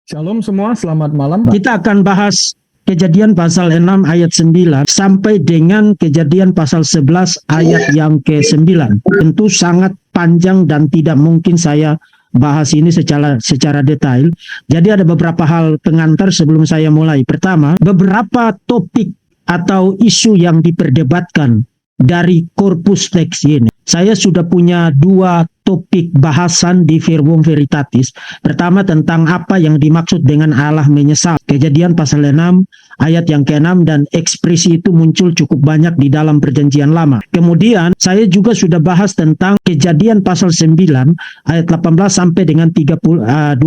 Shalom semua, selamat malam. Kita akan bahas Kejadian pasal 6 ayat 9 sampai dengan Kejadian pasal 11 ayat yang ke-9. Tentu sangat panjang dan tidak mungkin saya bahas ini secara detail. Jadi ada beberapa hal pengantar sebelum saya mulai. Pertama, beberapa topik atau isu yang diperdebatkan dari korpus teks ini. Saya sudah punya dua topik bahasan di Verbum Veritatis. Pertama tentang apa yang dimaksud dengan Allah menyesal. Kejadian pasal 6 ayat yang ke-6 dan ekspresi itu muncul cukup banyak di dalam perjanjian lama. Kemudian saya juga sudah bahas tentang Kejadian pasal 9 ayat 18 sampai dengan 28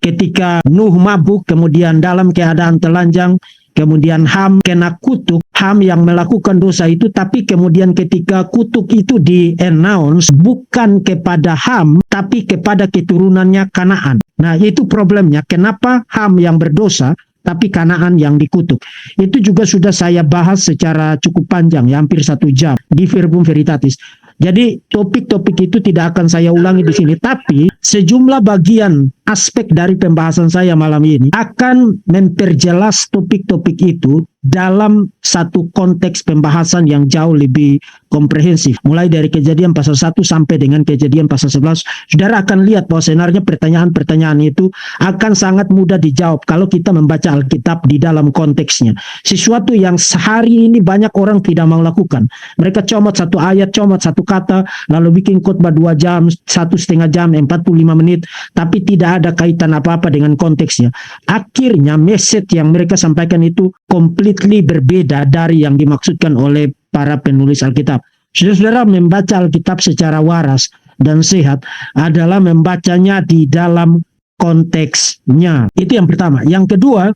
ketika Nuh mabuk kemudian dalam keadaan telanjang. Kemudian Ham kena kutuk, Ham yang melakukan dosa itu, tapi kemudian ketika kutuk itu di-announce bukan kepada Ham, tapi kepada keturunannya Kanaan. Nah itu problemnya, kenapa Ham yang berdosa, tapi Kanaan yang dikutuk. Itu juga sudah saya bahas secara cukup panjang, ya, hampir 1 jam di Verbum Veritatis. Jadi topik-topik itu tidak akan saya ulangi di sini, tapi sejumlah bagian aspek dari pembahasan saya malam ini akan memperjelas topik-topik itu dalam satu konteks pembahasan yang jauh lebih komprehensif. Mulai dari Kejadian pasal 1 sampai dengan Kejadian pasal 11, saudara akan lihat bahwa sebenarnya pertanyaan-pertanyaan itu akan sangat mudah dijawab kalau kita membaca Alkitab di dalam konteksnya. Sesuatu yang sehari ini banyak orang tidak mau lakukan. Mereka comot satu ayat, comot satu kata, lalu bikin khotbah 2 jam, 1,5 jam, 45 menit, tapi tidak ada kaitan apa-apa dengan konteksnya. Akhirnya message yang mereka sampaikan itu completely berbeda dari yang dimaksudkan oleh para penulis Alkitab. Saudara membaca Alkitab secara waras dan sehat adalah membacanya di dalam konteksnya. Itu yang pertama. Yang kedua,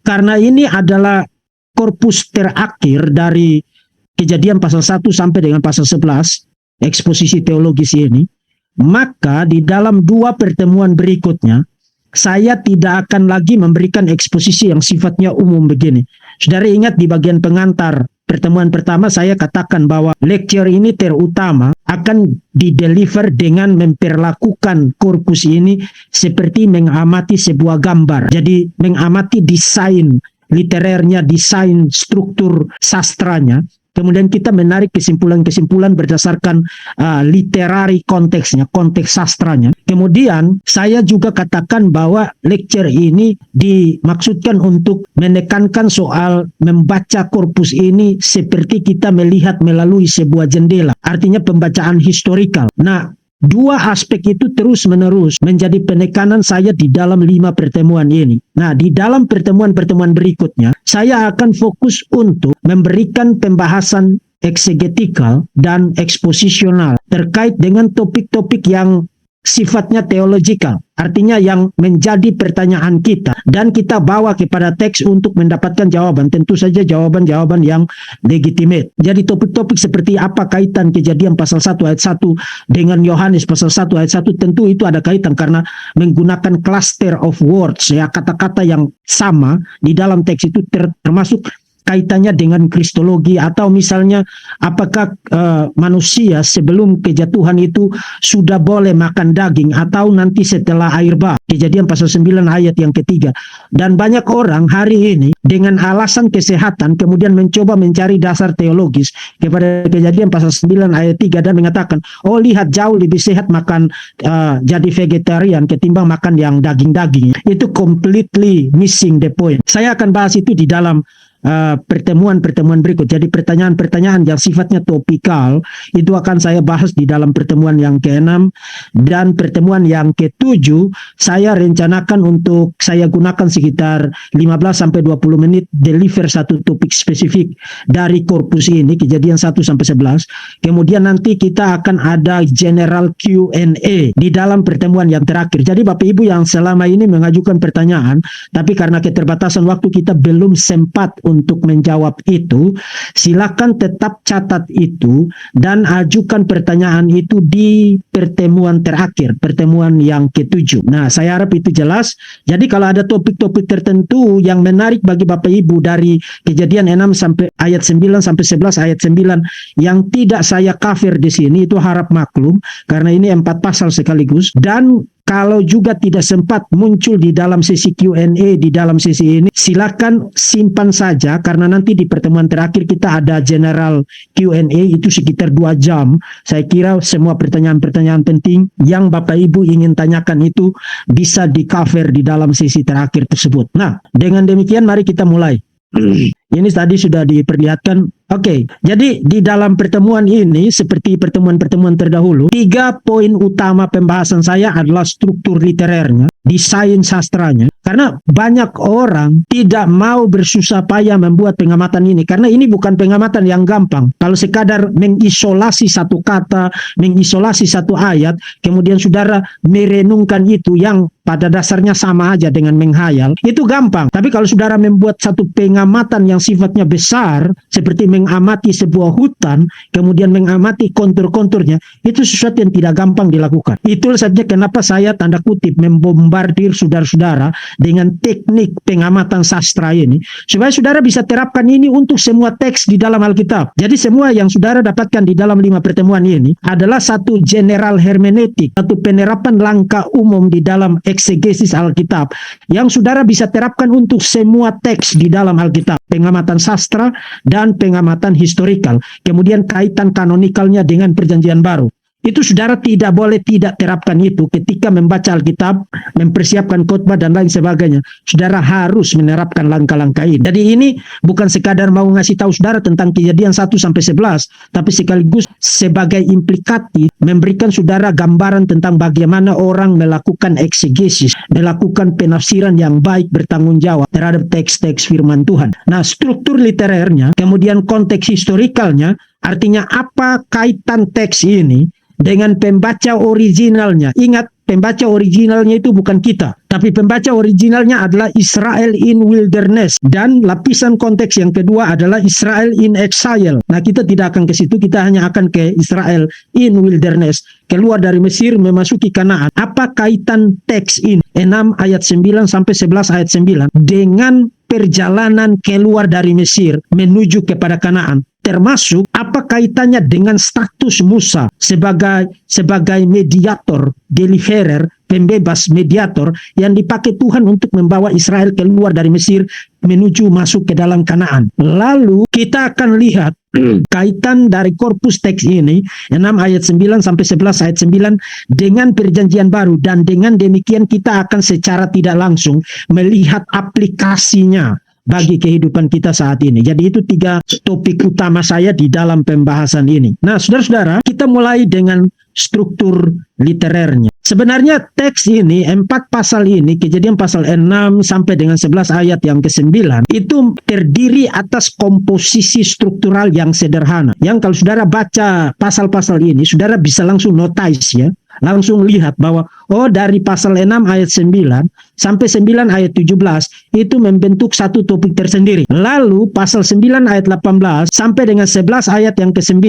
karena ini adalah korpus terakhir dari Kejadian pasal 1 sampai dengan pasal 11, eksposisi teologis ini, maka di dalam 2 pertemuan berikutnya, saya tidak akan lagi memberikan eksposisi yang sifatnya umum begini. Saudara ingat di bagian pengantar pertemuan pertama saya katakan bahwa lecture ini terutama akan dideliver dengan memperlakukan korpus ini seperti mengamati sebuah gambar. Jadi mengamati desain literernya, desain struktur sastranya. Kemudian kita menarik kesimpulan-kesimpulan berdasarkan literary konteksnya, konteks sastranya. Kemudian saya juga katakan bahwa lecture ini dimaksudkan untuk menekankan soal membaca korpus ini seperti kita melihat melalui sebuah jendela. Artinya pembacaan historikal. Nah, 2 aspek itu terus-menerus menjadi penekanan saya di dalam 5 pertemuan ini. Nah, di dalam pertemuan-pertemuan berikutnya, saya akan fokus untuk memberikan pembahasan eksegetikal dan eksposisional terkait dengan topik-topik yang sifatnya teologikal. Artinya yang menjadi pertanyaan kita dan kita bawa kepada teks untuk mendapatkan jawaban. Tentu saja jawaban-jawaban yang legitimate. Jadi topik-topik seperti apa kaitan Kejadian pasal 1 ayat 1 dengan Yohanes pasal 1 ayat 1, tentu itu ada kaitan karena menggunakan cluster of words, ya, kata-kata yang sama di dalam teks itu termasuk kaitannya dengan kristologi, atau misalnya apakah manusia sebelum kejatuhan itu sudah boleh makan daging atau nanti setelah air bah. Kejadian pasal 9 ayat yang ke-3. Dan banyak orang hari ini dengan alasan kesehatan kemudian mencoba mencari dasar teologis kepada Kejadian pasal 9 ayat 3 dan mengatakan, oh lihat jauh lebih sehat makan jadi vegetarian ketimbang makan yang daging-daging. Itu completely missing the point. Saya akan bahas itu di dalam pertemuan-pertemuan berikut. Jadi pertanyaan-pertanyaan yang sifatnya topikal itu akan saya bahas di dalam pertemuan yang ke-6 dan pertemuan yang ke-7 saya rencanakan untuk saya gunakan sekitar 15-20 menit deliver satu topik spesifik dari korpus ini, Kejadian 1 sampai 11. Kemudian nanti kita akan ada general Q&A di dalam pertemuan yang terakhir. Jadi Bapak Ibu yang selama ini mengajukan pertanyaan tapi karena keterbatasan waktu kita belum sempat untuk menjawab itu, silakan tetap catat itu dan ajukan pertanyaan itu di pertemuan terakhir, pertemuan yang ke-7. Nah, saya harap itu jelas. Jadi kalau ada topik-topik tertentu yang menarik bagi Bapak Ibu dari Kejadian 6 sampai ayat 9 sampai 11 ayat 9 yang tidak saya cover di sini, itu harap maklum karena ini 4 pasal sekaligus. Dan Kalau juga tidak sempat muncul di dalam sesi Q&A di dalam sesi ini, silakan simpan saja karena nanti di pertemuan terakhir kita ada general Q&A itu sekitar 2 jam. Saya kira semua pertanyaan-pertanyaan penting yang Bapak Ibu ingin tanyakan itu bisa di cover di dalam sesi terakhir tersebut. Nah, dengan demikian mari kita mulai. Ini tadi sudah diperlihatkan. Oke, jadi di dalam pertemuan ini seperti pertemuan-pertemuan terdahulu, 3 poin utama pembahasan saya adalah struktur literernya, desain sastranya. Karena banyak orang tidak mau bersusah payah membuat pengamatan ini. Karena ini bukan pengamatan yang gampang. Kalau sekadar mengisolasi satu kata, mengisolasi satu ayat, kemudian saudara merenungkan itu yang pada dasarnya sama aja dengan menghayal, itu gampang. Tapi kalau saudara membuat satu pengamatan yang sifatnya besar, seperti mengamati sebuah hutan, kemudian mengamati kontur-konturnya, itu sesuatu yang tidak gampang dilakukan. Itulah sebabnya kenapa saya tanda kutip membombardir saudara-saudara dengan teknik pengamatan sastra ini, supaya saudara bisa terapkan ini untuk semua teks di dalam Alkitab. Jadi semua yang saudara dapatkan di dalam 5 pertemuan ini adalah satu general hermeneutik, satu penerapan langkah umum di dalam eksegesis Alkitab, yang saudara bisa terapkan untuk semua teks di dalam Alkitab. Pengamatan sastra dan pengamatan historikal. Kemudian kaitan kanonikalnya dengan Perjanjian Baru. Itu saudara tidak boleh tidak terapkan itu ketika membaca Alkitab, mempersiapkan khotbah dan lain sebagainya. Saudara harus menerapkan langkah-langkah ini. Jadi ini bukan sekadar mau ngasih tahu saudara tentang Kejadian 1-11, tapi sekaligus sebagai implikatif memberikan saudara gambaran tentang bagaimana orang melakukan eksegesis, melakukan penafsiran yang baik bertanggung jawab terhadap teks-teks firman Tuhan. Nah, struktur literernya, kemudian konteks historikalnya, artinya apa kaitan teks ini dengan pembaca originalnya. Ingat, pembaca originalnya itu bukan kita, tapi pembaca originalnya adalah Israel in wilderness. Dan lapisan konteks yang kedua adalah Israel in exile. Nah, kita tidak akan ke situ, kita hanya akan ke Israel in wilderness, keluar dari Mesir memasuki Kanaan. Apa kaitan teks ini? 6 ayat 9 sampai 11 ayat 9 dengan perjalanan keluar dari Mesir menuju kepada Kanaan. Termasuk apa kaitannya dengan status Musa sebagai mediator, deliverer, pembebas, mediator yang dipakai Tuhan untuk membawa Israel keluar dari Mesir menuju masuk ke dalam Kanaan. Lalu kita akan lihat kaitan dari korpus teks ini 6 ayat 9 sampai 11 ayat 9 dengan Perjanjian Baru, dan dengan demikian kita akan secara tidak langsung melihat aplikasinya bagi kehidupan kita saat ini. Jadi itu 3 topik utama saya di dalam pembahasan ini. Nah, saudara-saudara, kita mulai dengan struktur literernya. Sebenarnya teks ini, 4 pasal ini, Kejadian pasal 6 sampai dengan 11 ayat yang ke-9, itu terdiri atas komposisi struktural yang sederhana. Yang kalau saudara baca pasal-pasal ini, saudara bisa langsung notice ya. Langsung lihat bahwa dari pasal 6 ayat 9 sampai 9 ayat 17 itu membentuk satu topik tersendiri. Lalu pasal 9 ayat 18 sampai dengan 11 ayat yang ke-9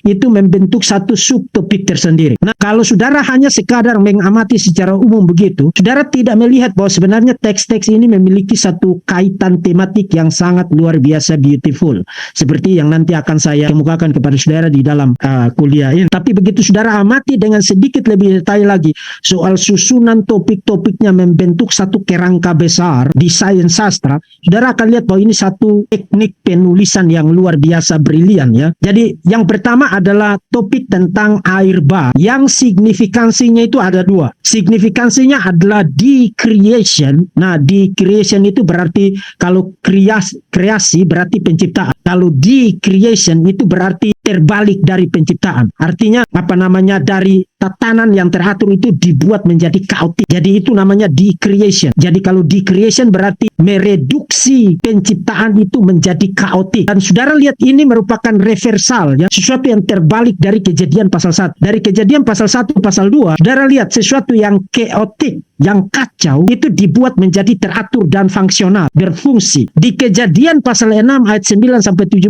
itu membentuk satu subtopik tersendiri. Nah, kalau saudara hanya sekadar mengamati secara umum begitu, saudara tidak melihat bahwa sebenarnya teks-teks ini memiliki satu kaitan tematik yang sangat luar biasa beautiful. Seperti yang nanti akan saya kemukakan kepada saudara di dalam kuliah ini. Tapi begitu saudara amati dengan sedikit lebih detail lagi soal susunan topik-topiknya membentuk satu kerangka besar di sains sastra, saudara akan lihat bahwa ini satu teknik penulisan yang luar biasa brilian ya. Jadi yang pertama adalah topik tentang air bah, yang signifikansinya itu ada 2. Signifikansinya adalah decreation. Nah, decreation itu berarti kalau kreasi berarti penciptaan. Kalau decreation itu berarti terbalik dari penciptaan. Artinya dari tatanan yang teratur itu dibuat menjadi kaotik. Jadi itu namanya decreation. Jadi kalau decreation berarti mereduksi penciptaan itu menjadi kaotik. Dan saudara lihat ini merupakan reversal ya, sesuatu yang terbalik dari Kejadian pasal 1. Dari Kejadian pasal 1 pasal 2, saudara lihat sesuatu yang chaotic, yang kacau itu dibuat menjadi teratur dan fungsional, berfungsi. Di Kejadian pasal 6 ayat 9 sampai 17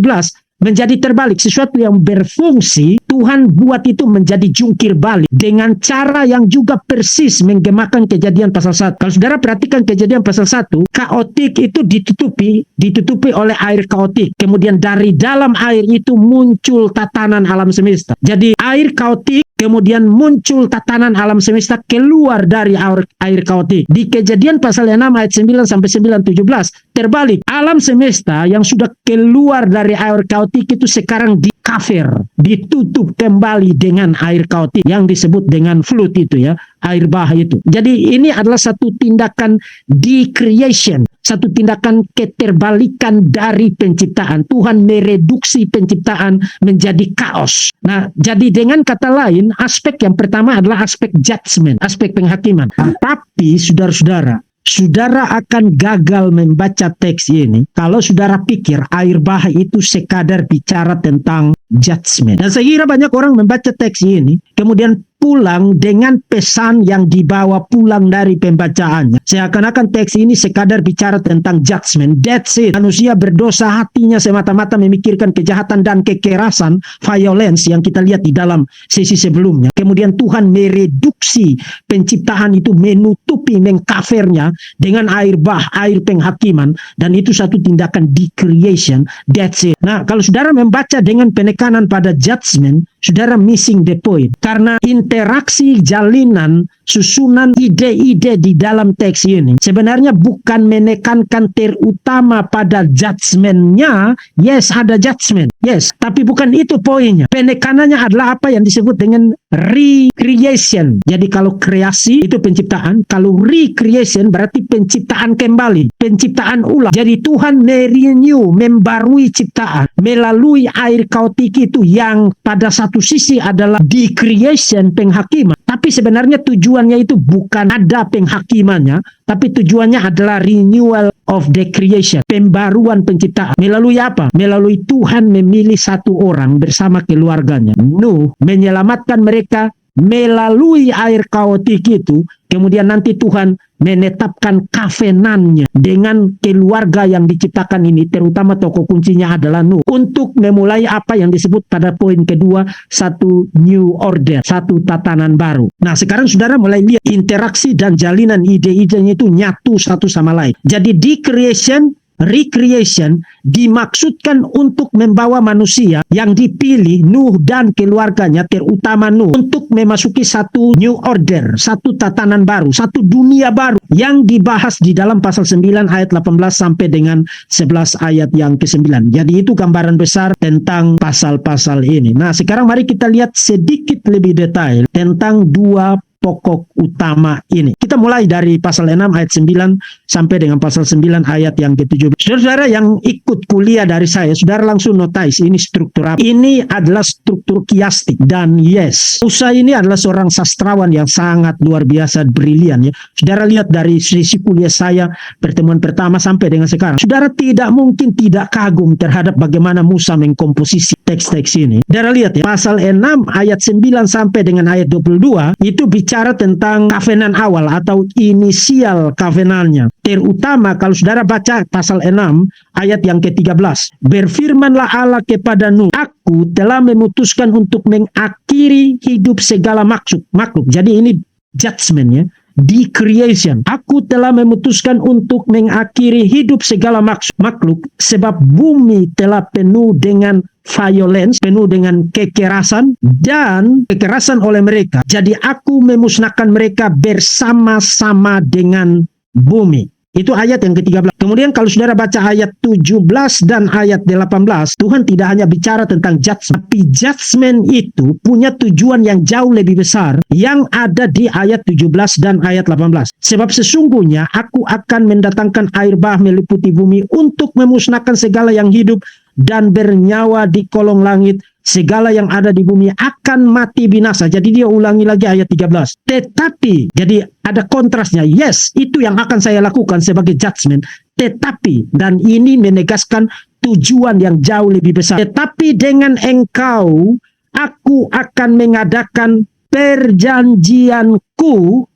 menjadi terbalik, sesuatu yang berfungsi Tuhan buat itu menjadi jungkir balik dengan cara yang juga persis menggemakan Kejadian pasal 1. Kalau saudara perhatikan Kejadian pasal 1, kaotik itu ditutupi oleh air kaotik. Kemudian dari dalam air itu muncul tatanan alam semesta. Jadi air kaotik kemudian muncul tatanan alam semesta keluar dari air kaotik. Di Kejadian pasal 6 ayat 9 sampai 9, 17 terbalik. Alam semesta yang sudah keluar dari air kaotik itu sekarang di-cover, ditutup kembali dengan air kaotik yang disebut dengan flood itu ya, air bah itu. Jadi ini adalah satu tindakan decreation, satu tindakan keterbalikan dari penciptaan. Tuhan mereduksi penciptaan menjadi kaos. Nah, jadi dengan kata lain, aspek yang pertama adalah aspek judgment, aspek penghakiman. Tapi saudara-saudara, saudara akan gagal membaca teks ini kalau saudara pikir air bah itu sekadar bicara tentang judgment. Dan saya kira banyak orang membaca teks ini, kemudian pulang dengan pesan yang dibawa pulang dari pembacaannya. Seakan-akan teks ini sekadar bicara tentang judgment. That's it. Manusia berdosa, hatinya semata-mata memikirkan kejahatan dan kekerasan, violence yang kita lihat di dalam sesi sebelumnya. Kemudian Tuhan mereduksi penciptaan itu, menutupi, mengcovernya dengan air bah, air penghakiman, dan itu satu tindakan decreation. That's it. Nah, kalau saudara membaca dengan penekanan pada judgment, saudara missing the point. Karena interaksi jalinan susunan ide-ide di dalam teks ini sebenarnya bukan menekankan terutama pada judgment-nya. Yes, ada judgment. Yes, tapi bukan itu poinnya. Penekanannya adalah apa yang disebut dengan recreation. Jadi kalau kreasi itu penciptaan, kalau recreation berarti penciptaan kembali, penciptaan ulang. Jadi Tuhan merenew, membarui ciptaan melalui air kaotik itu yang pada satu sisi adalah decreation, penghakiman. Tapi sebenarnya tujuannya itu bukan ada penghakimannya, tapi tujuannya adalah renewal of the creation, pembaruan penciptaan. Melalui apa? Melalui Tuhan memilih satu orang bersama keluarganya, Nuh, menyelamatkan mereka melalui air kaotik itu. Kemudian nanti Tuhan menetapkan kavenannya dengan keluarga yang diciptakan ini, terutama tokoh kuncinya adalah Nuh, untuk memulai apa yang disebut pada poin kedua, satu new order, satu tatanan baru. Nah, sekarang saudara mulai lihat interaksi dan jalinan ide-idenya itu nyatu satu sama lain. Jadi decreation, recreation dimaksudkan untuk membawa manusia yang dipilih, Nuh dan keluarganya, terutama Nuh, untuk memasuki satu new order, satu tatanan baru, satu dunia baru yang dibahas di dalam pasal 9 ayat 18 sampai dengan 11 ayat yang ke-9. Jadi itu gambaran besar tentang pasal-pasal ini. Nah, sekarang mari kita lihat sedikit lebih detail tentang dua pokok utama ini. Kita mulai dari pasal 6 ayat 9 sampai dengan pasal 9 ayat yang ke-17. Saudara yang ikut kuliah dari saya, saudara langsung notice ini struktur apa. Ini adalah struktur kiastik. Dan yes, Musa ini adalah seorang sastrawan yang sangat luar biasa, brilian ya. Saudara lihat dari sesi kuliah saya, pertemuan pertama sampai dengan sekarang, saudara tidak mungkin tidak kagum terhadap bagaimana Musa mengkomposisi teks-teks ini. Saudara lihat ya, pasal 6 ayat 9 sampai dengan ayat 22 itu bicara tentang kavenan awal atau inisial kavenannya. Terutama kalau saudara baca pasal 6 ayat yang ke-13. Berfirmanlah Allah kepada Nuh, aku telah memutuskan untuk mengakhiri hidup segala makhluk. Jadi ini judgment ya. Decreation. Aku telah memutuskan untuk mengakhiri hidup segala makhluk sebab bumi telah penuh dengan violence, penuh dengan kekerasan dan kekerasan oleh mereka. Jadi aku memusnahkan mereka bersama-sama dengan bumi. Itu ayat yang ke-13. Kemudian kalau saudara baca ayat 17 dan ayat 18, Tuhan tidak hanya bicara tentang judgment, tapi judgment itu punya tujuan yang jauh lebih besar yang ada di ayat 17 dan ayat 18. Sebab sesungguhnya aku akan mendatangkan air bah meliputi bumi untuk memusnahkan segala yang hidup dan bernyawa di kolong langit. Segala yang ada di bumi akan mati binasa. Jadi dia ulangi lagi ayat 13. Tetapi, jadi ada kontrasnya. Yes, itu yang akan saya lakukan sebagai judgment. Tetapi, dan ini menegaskan tujuan yang jauh lebih besar. Tetapi dengan engkau, aku akan mengadakan perjanjian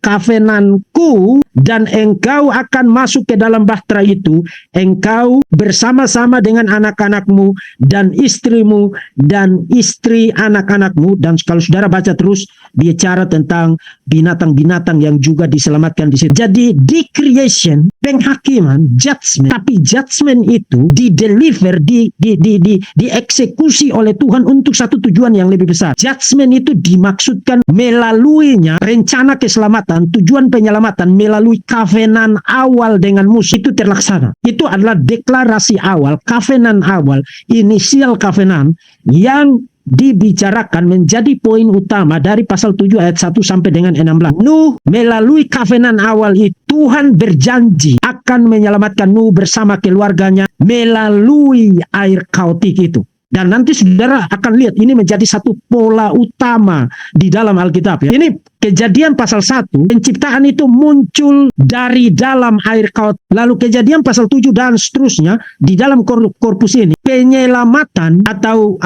kavenanku, dan engkau akan masuk ke dalam bahtera itu, engkau bersama-sama dengan anak-anakmu dan istrimu dan istri anak-anakmu. Dan kalau saudara baca terus, bicara tentang binatang-binatang yang juga diselamatkan di situ. Jadi di creation, penghakiman, judgment, tapi judgment itu dideliver, dieksekusi oleh Tuhan untuk satu tujuan yang lebih besar. Judgment itu dimaksudkan melaluinya rencana keselamatan, tujuan penyelamatan melalui covenant awal dengan musuh itu terlaksana. Itu adalah deklarasi awal, covenant awal, inisial covenant yang dibicarakan menjadi poin utama dari pasal 7 ayat 1 sampai dengan 16. Nuh melalui covenant awal itu Tuhan berjanji akan menyelamatkan Nuh bersama keluarganya melalui air kautik itu. Dan nanti saudara akan lihat ini menjadi satu pola utama di dalam Alkitab. Ya. Ini Kejadian pasal 1, penciptaan itu muncul dari dalam air kaut. Lalu Kejadian pasal 7 dan seterusnya di dalam korpus ini, penyelamatan atau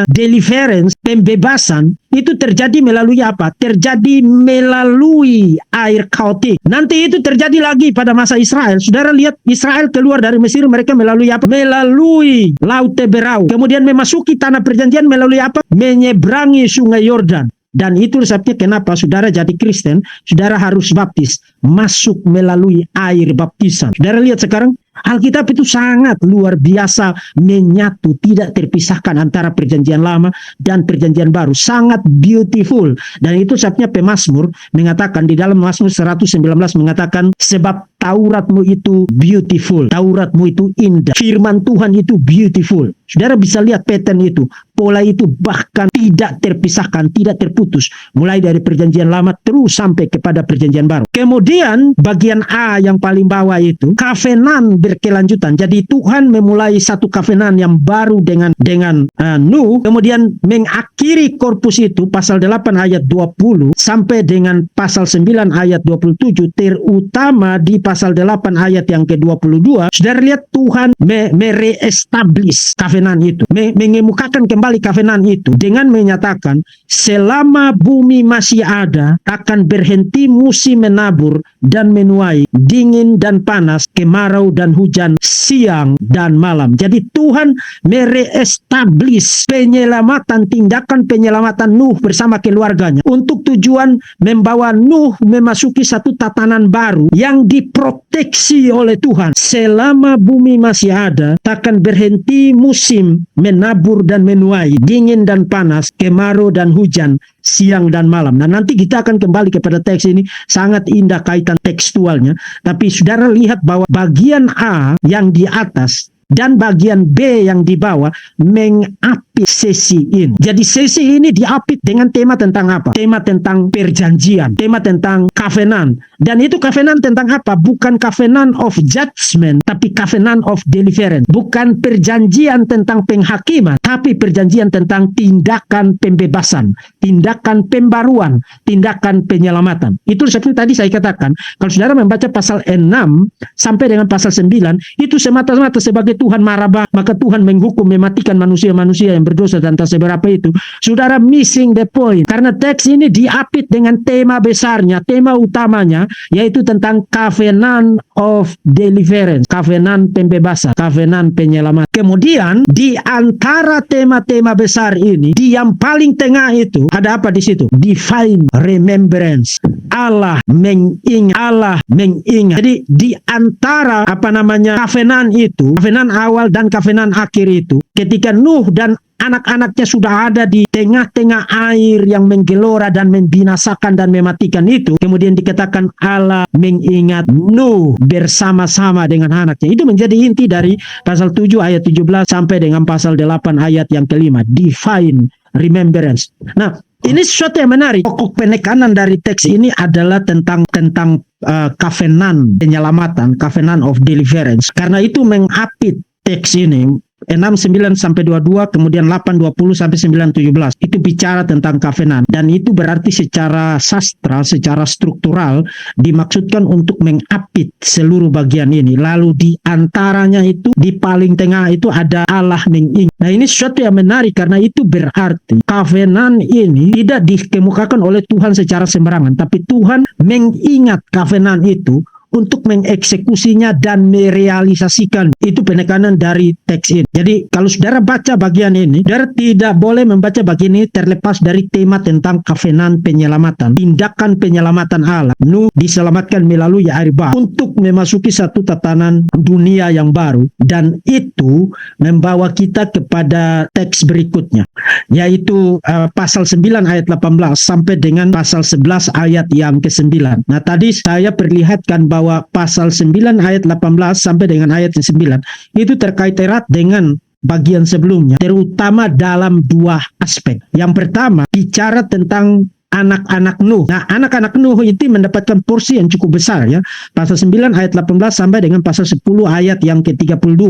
deliverance, pembebasan itu terjadi melalui apa? Terjadi melalui air kautik. Nanti itu terjadi lagi pada masa Israel. Saudara lihat Israel keluar dari Mesir, mereka melalui apa? Melalui Laut Teberau. Kemudian memasuki tanah perjanjian melalui apa? Menyeberangi sungai Yordan. Dan itu sebabnya kenapa saudara jadi Kristen, saudara harus baptis, masuk melalui air baptisan. Saudara lihat sekarang, Alkitab itu sangat luar biasa menyatu, tidak terpisahkan antara perjanjian lama dan perjanjian baru. Sangat beautiful. Dan itu sebabnya pemazmur mengatakan di dalam Mazmur 119 mengatakan, sebab Tauratmu itu beautiful, Tauratmu itu indah, firman Tuhan itu beautiful. Saudara bisa lihat pattern itu, pola itu bahkan tidak terpisahkan, tidak terputus, mulai dari perjanjian lama terus sampai kepada perjanjian baru. Kemudian bagian A yang paling bawah itu covenant berkelanjutan. Jadi Tuhan memulai satu covenant yang baru dengan Nuh, kemudian mengakhiri korpus itu pasal 8 ayat 20 sampai dengan pasal 9 ayat 27, terutama di pasal 8 ayat yang ke-22. Saudara lihat Tuhan mereestablish covenant itu, mengemukakan kembali covenant itu dengan menyatakan selama bumi masih ada akan berhenti musim menabur dan menuai, dingin dan panas, kemarau dan hujan, siang dan malam. Jadi Tuhan mereestablish penyelamatan, tindakan penyelamatan Nuh bersama keluarganya untuk tujuan membawa Nuh memasuki satu tatanan baru yang diproteksi oleh Tuhan. Selama bumi masih ada, takkan berhenti musim menabur dan menuai, dingin dan panas, kemarau dan hujan, siang dan malam. Nah, nanti kita akan kembali kepada teks ini, sangat indah kaitan tekstualnya. Tapi saudara lihat bahwa bagian A yang di atas dan bagian B yang di bawah mengapit sesi ini. Jadi sesi ini diapit dengan tema tentang apa? Tema tentang perjanjian, tema tentang covenant. Dan itu covenant tentang apa? Bukan covenant of judgment, tapi covenant of deliverance. Bukan perjanjian tentang penghakiman, tapi perjanjian tentang tindakan pembebasan, tindakan pembaruan, tindakan penyelamatan. Itu seperti tadi saya katakan, kalau saudara membaca pasal 6 sampai dengan pasal 9, itu semata-mata sebagai Tuhan marah, maka Tuhan menghukum, mematikan manusia-manusia yang berdosa dan tak seberapa itu. Saudara missing the point. Karena teks ini diapit dengan tema besarnya, tema utamanya, yaitu tentang covenant of deliverance, covenant pembebasan, covenant penyelamat. Kemudian di antara tema-tema besar ini, di yang paling tengah itu ada apa di situ? Divine remembrance. Allah mengingat. Jadi di antara covenant itu, covenant awal dan covenant akhir itu, ketika Nuh dan anak-anaknya sudah ada di tengah-tengah air yang menggelora dan membinasakan dan mematikan itu, kemudian dikatakan Allah mengingat Nuh bersama-sama dengan anaknya. Itu menjadi inti dari pasal 7 ayat 17 sampai dengan pasal 8 ayat yang kelima, divine remembrance. Nah, ini sesuatu yang menarik. Pokok penekanan dari teks ini adalah tentang covenant penyelamatan, covenant of deliverance. Karena itu mengapit teks ini 6:9 sampai 22, kemudian 8:20 sampai 9:17. Itu bicara tentang covenant, dan itu berarti secara sastra, secara struktural dimaksudkan untuk mengapit seluruh bagian ini. Lalu di antaranya itu, di paling tengah itu ada Allah mengingat. Nah, ini sesuatu yang menarik karena itu berarti covenant ini tidak dikemukakan oleh Tuhan secara sembarangan, tapi Tuhan mengingat covenant itu untuk mengeksekusinya dan merealisasikan. Itu penekanan dari teks ini. Jadi kalau saudara baca bagian ini, saudara tidak boleh membaca bagian ini terlepas dari tema tentang covenant penyelamatan, tindakan penyelamatan Allah. Nuh diselamatkan melalui air bah untuk memasuki satu tatanan dunia yang baru, dan itu membawa kita kepada teks berikutnya, yaitu pasal 9 ayat 18 sampai dengan pasal 11 ayat yang ke-9. Nah, tadi saya perlihatkan bahwa pasal 9 ayat 18 sampai dengan ayat 9 itu terkait erat dengan bagian sebelumnya, terutama dalam dua aspek. Yang pertama, bicara tentang anak-anak Nuh. Nah, anak-anak Nuh itu mendapatkan porsi yang cukup besar, ya. Pasal 9 ayat 18 sampai dengan pasal 10 ayat yang ke-32.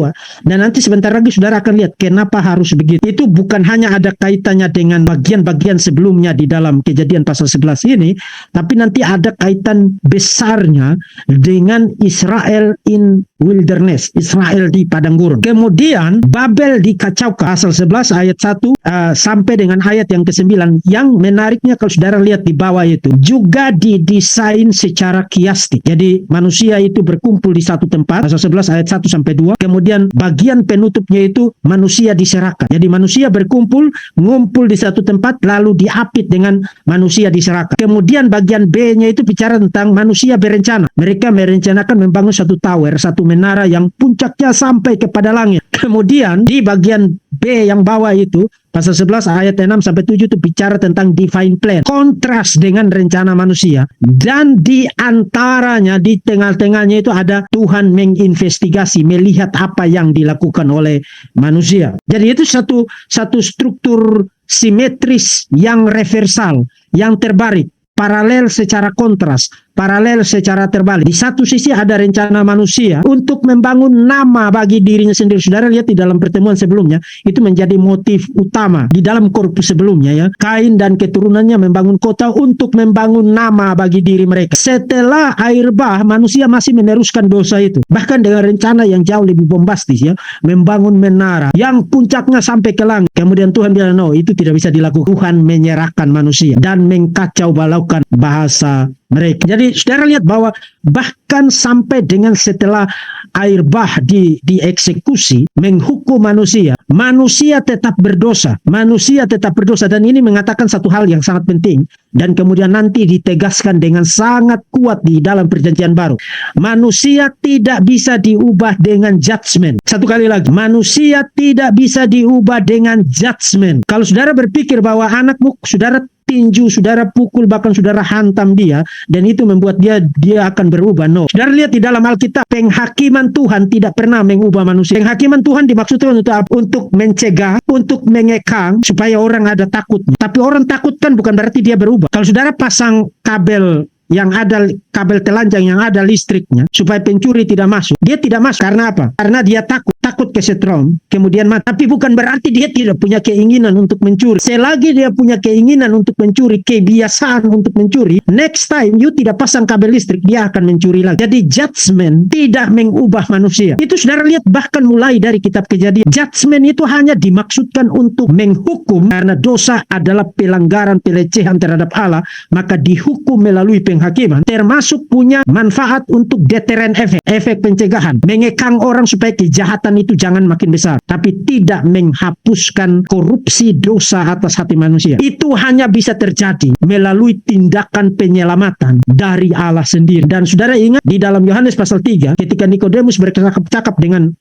Dan nanti sebentar lagi saudara akan lihat kenapa harus begitu. Itu bukan hanya ada kaitannya dengan bagian-bagian sebelumnya di dalam Kejadian pasal 11 ini, tapi nanti ada kaitan besarnya dengan Israel in wilderness, Israel di padang gurun. Kemudian Babel dikacaukan, pasal 11 ayat 1 sampai dengan ayat yang ke-9. Yang menariknya kalau saudara lihat di bawah itu juga didesain secara kiastik. Jadi manusia itu berkumpul di satu tempat, pasal 11 ayat 1 sampai 2. Kemudian bagian penutupnya itu manusia diserahkan. Jadi manusia berkumpul, ngumpul di satu tempat, lalu diapit dengan manusia diserahkan. Kemudian bagian B-nya itu bicara tentang manusia berencana. Mereka merencanakan membangun satu tower, satu menara yang puncaknya sampai kepada langit. Kemudian di bagian B yang bawah itu, pasal 11 ayat 6 sampai 7 itu bicara tentang divine plan. Kontras dengan rencana manusia. Dan di antaranya, di tengah-tengahnya itu ada Tuhan menginvestigasi, melihat apa yang dilakukan oleh manusia. Jadi itu satu struktur simetris yang reversal, yang terbalik. Paralel secara kontras, paralel secara terbalik. Di satu sisi ada rencana manusia untuk membangun nama bagi dirinya sendiri. Saudara lihat di dalam pertemuan sebelumnya, itu menjadi motif utama di dalam korpus sebelumnya, ya. Kain dan keturunannya membangun kota untuk membangun nama bagi diri mereka. Setelah air bah, manusia masih meneruskan dosa itu, bahkan dengan rencana yang jauh lebih bombastis, ya, membangun menara yang puncaknya sampai ke langit. Kemudian Tuhan bilang, no, itu tidak bisa dilakukan. Tuhan menyerahkan manusia dan mengkacau balaukan bahasa mereka. Jadi saudara lihat bahwa bahkan sampai dengan setelah air bah dieksekusi, menghukum manusia, manusia tetap berdosa. Manusia tetap berdosa, dan ini mengatakan satu hal yang sangat penting, dan kemudian nanti ditegaskan dengan sangat kuat di dalam perjanjian baru. Manusia tidak bisa diubah dengan judgment. Satu kali lagi, manusia tidak bisa diubah dengan judgment. Kalau saudara berpikir bahwa anakmu, saudara tinju, saudara pukul, bahkan saudara hantam dia, dan itu membuat dia akan berubah. No. Saudara lihat di dalam Alkitab, penghakiman Tuhan tidak pernah mengubah manusia. Penghakiman Tuhan dimaksudkan untuk mencegah, untuk mengekang, supaya orang ada takutnya. Tapi orang takut kan bukan berarti dia berubah. Kalau saudara pasang kabel yang ada kabel telanjang yang ada listriknya supaya pencuri tidak masuk, dia tidak masuk karena apa? Karena dia takut kesetrum, kemudian mati. Tapi bukan berarti dia tidak punya keinginan untuk mencuri. Selagi dia punya keinginan untuk mencuri, kebiasaan untuk mencuri, next time you tidak pasang kabel listrik, dia akan mencuri lagi. Jadi judgment tidak mengubah manusia. Itu saudara lihat bahkan mulai dari kitab Kejadian. Judgment itu hanya dimaksudkan untuk menghukum, karena dosa adalah pelanggaran, pelecehan terhadap Allah, maka dihukum melalui penghakiman, termasuk punya manfaat untuk deterrent efek pencegahan, mengekang orang supaya kejahatan itu jangan makin besar, tapi tidak menghapuskan korupsi dosa atas hati manusia. Itu hanya bisa terjadi melalui tindakan penyelamatan dari Allah sendiri. Dan saudara ingat di dalam Yohanes pasal 3, ketika Nikodemus bercakap dengan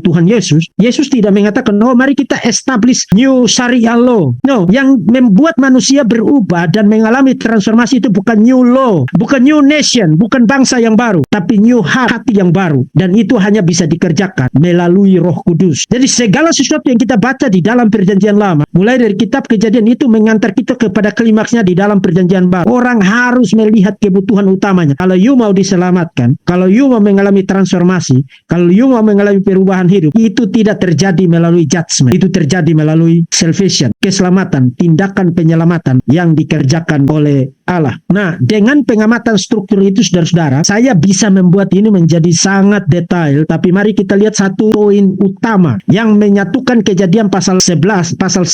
Tuhan Yesus, Yesus tidak mengatakan, oh mari kita establish new Syariah law. No, yang membuat manusia berubah dan mengalami transformasi itu bukan new law, bukan new nation, bukan bangsa yang baru, tapi new hati yang baru. Dan itu hanya bisa dikerjakan melalui Roh Kudus. Jadi segala sesuatu yang kita baca di dalam Perjanjian Lama, mulai dari kitab Kejadian, itu mengantar kita kepada klimaksnya di dalam Perjanjian Baru. Orang harus melihat kebutuhan utamanya. Kalau you mau diselamatkan, kalau you mau mengalami transformasi, kalau you mau mengalami perubahan hidup, itu tidak terjadi melalui judgment, itu terjadi melalui salvation, keselamatan, tindakan penyelamatan yang dikerjakan oleh Allah. Nah, dengan pengamatan struktur itu, saudara-saudara, saya bisa membuat ini menjadi sangat detail, tapi mari kita lihat satu poin utama yang menyatukan Kejadian pasal 11, pasal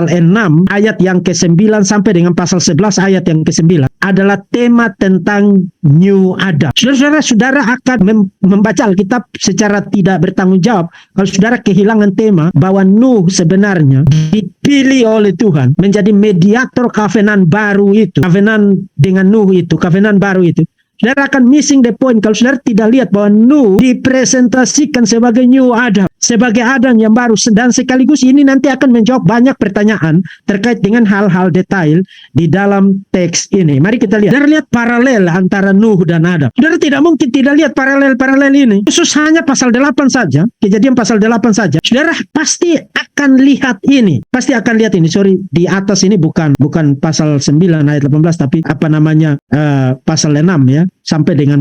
6 ayat yang ke-9 sampai dengan pasal 11 ayat yang ke-9 adalah tema tentang New Adam. Saudara akan membaca Alkitab secara tidak bertanggung jawab kalau saudara kehilangan tema bahwa Nuh sebenarnya dipilih oleh Tuhan menjadi mediator covenant baru itu, covenant dengan Nuh itu, covenant baru itu. Saudara akan missing the point kalau saudara tidak lihat bahwa Nuh dipresentasikan sebagai New Adam, sebagai Adam yang baru, dan sekaligus ini nanti akan menjawab banyak pertanyaan terkait dengan hal-hal detail di dalam teks ini. Mari kita lihat. Saudara lihat paralel antara Nuh dan Adam. Saudara tidak mungkin tidak lihat paralel ini. Khusus hanya pasal 8 saja, Kejadian pasal 8 saja. Saudara pasti akan lihat ini. Pasti akan lihat ini. Sorry, di atas ini bukan pasal 9 ayat 18, tapi pasal 6 ya, sampai dengan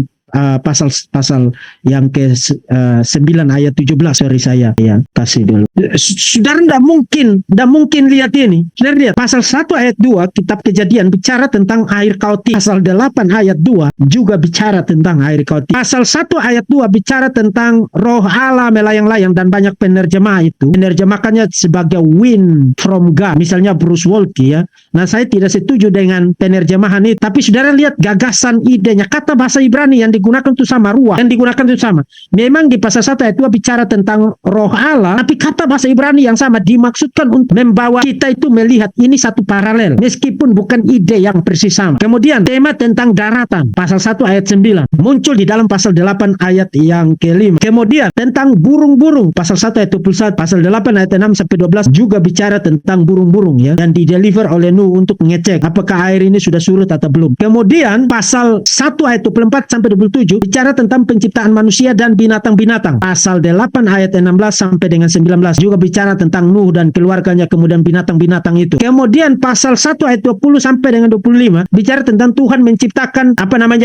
pasal yang ke-9 ayat 17. Sorry, saya ya kasih dulu. Saudara tidak mungkin lihat ini. Saudara lihat pasal 1 ayat 2 kitab Kejadian bicara tentang air kauti. Pasal 8 ayat 2 juga bicara tentang air kauti. Pasal 1 ayat 2 bicara tentang roh Allah melayang-layang, dan banyak penerjemah itu menerjemahkannya sebagai wind from God. Misalnya Bruce Waltke ya. Nah, saya tidak setuju dengan penerjemahan itu. Tapi saudara lihat gagasan idenya. Kata bahasa Ibrani yang digunakan itu sama, ruah yang digunakan itu sama. Memang di pasal 1 ayat 2 bicara tentang roh Allah, tapi kata bahasa Ibrani yang sama dimaksudkan untuk membawa kita itu melihat ini satu paralel, meskipun bukan ide yang persis sama. Kemudian tema tentang daratan, pasal 1 ayat 9 muncul di dalam pasal 8 ayat yang ke-5. Kemudian tentang burung-burung, pasal 1 ayat 21, pasal 8 ayat 6 sampai 12 juga bicara tentang burung-burung ya, dan dideliver oleh Nuh untuk mengecek apakah air ini sudah surut atau belum. Kemudian pasal 1 ayat 24 sampai 27 bicara tentang penciptaan manusia dan binatang-binatang. Pasal 8 ayat 16 sampai dengan 19 juga bicara tentang Nuh dan keluarganya, kemudian binatang-binatang itu. Kemudian pasal 1 ayat 20 sampai dengan 25 bicara tentang Tuhan menciptakan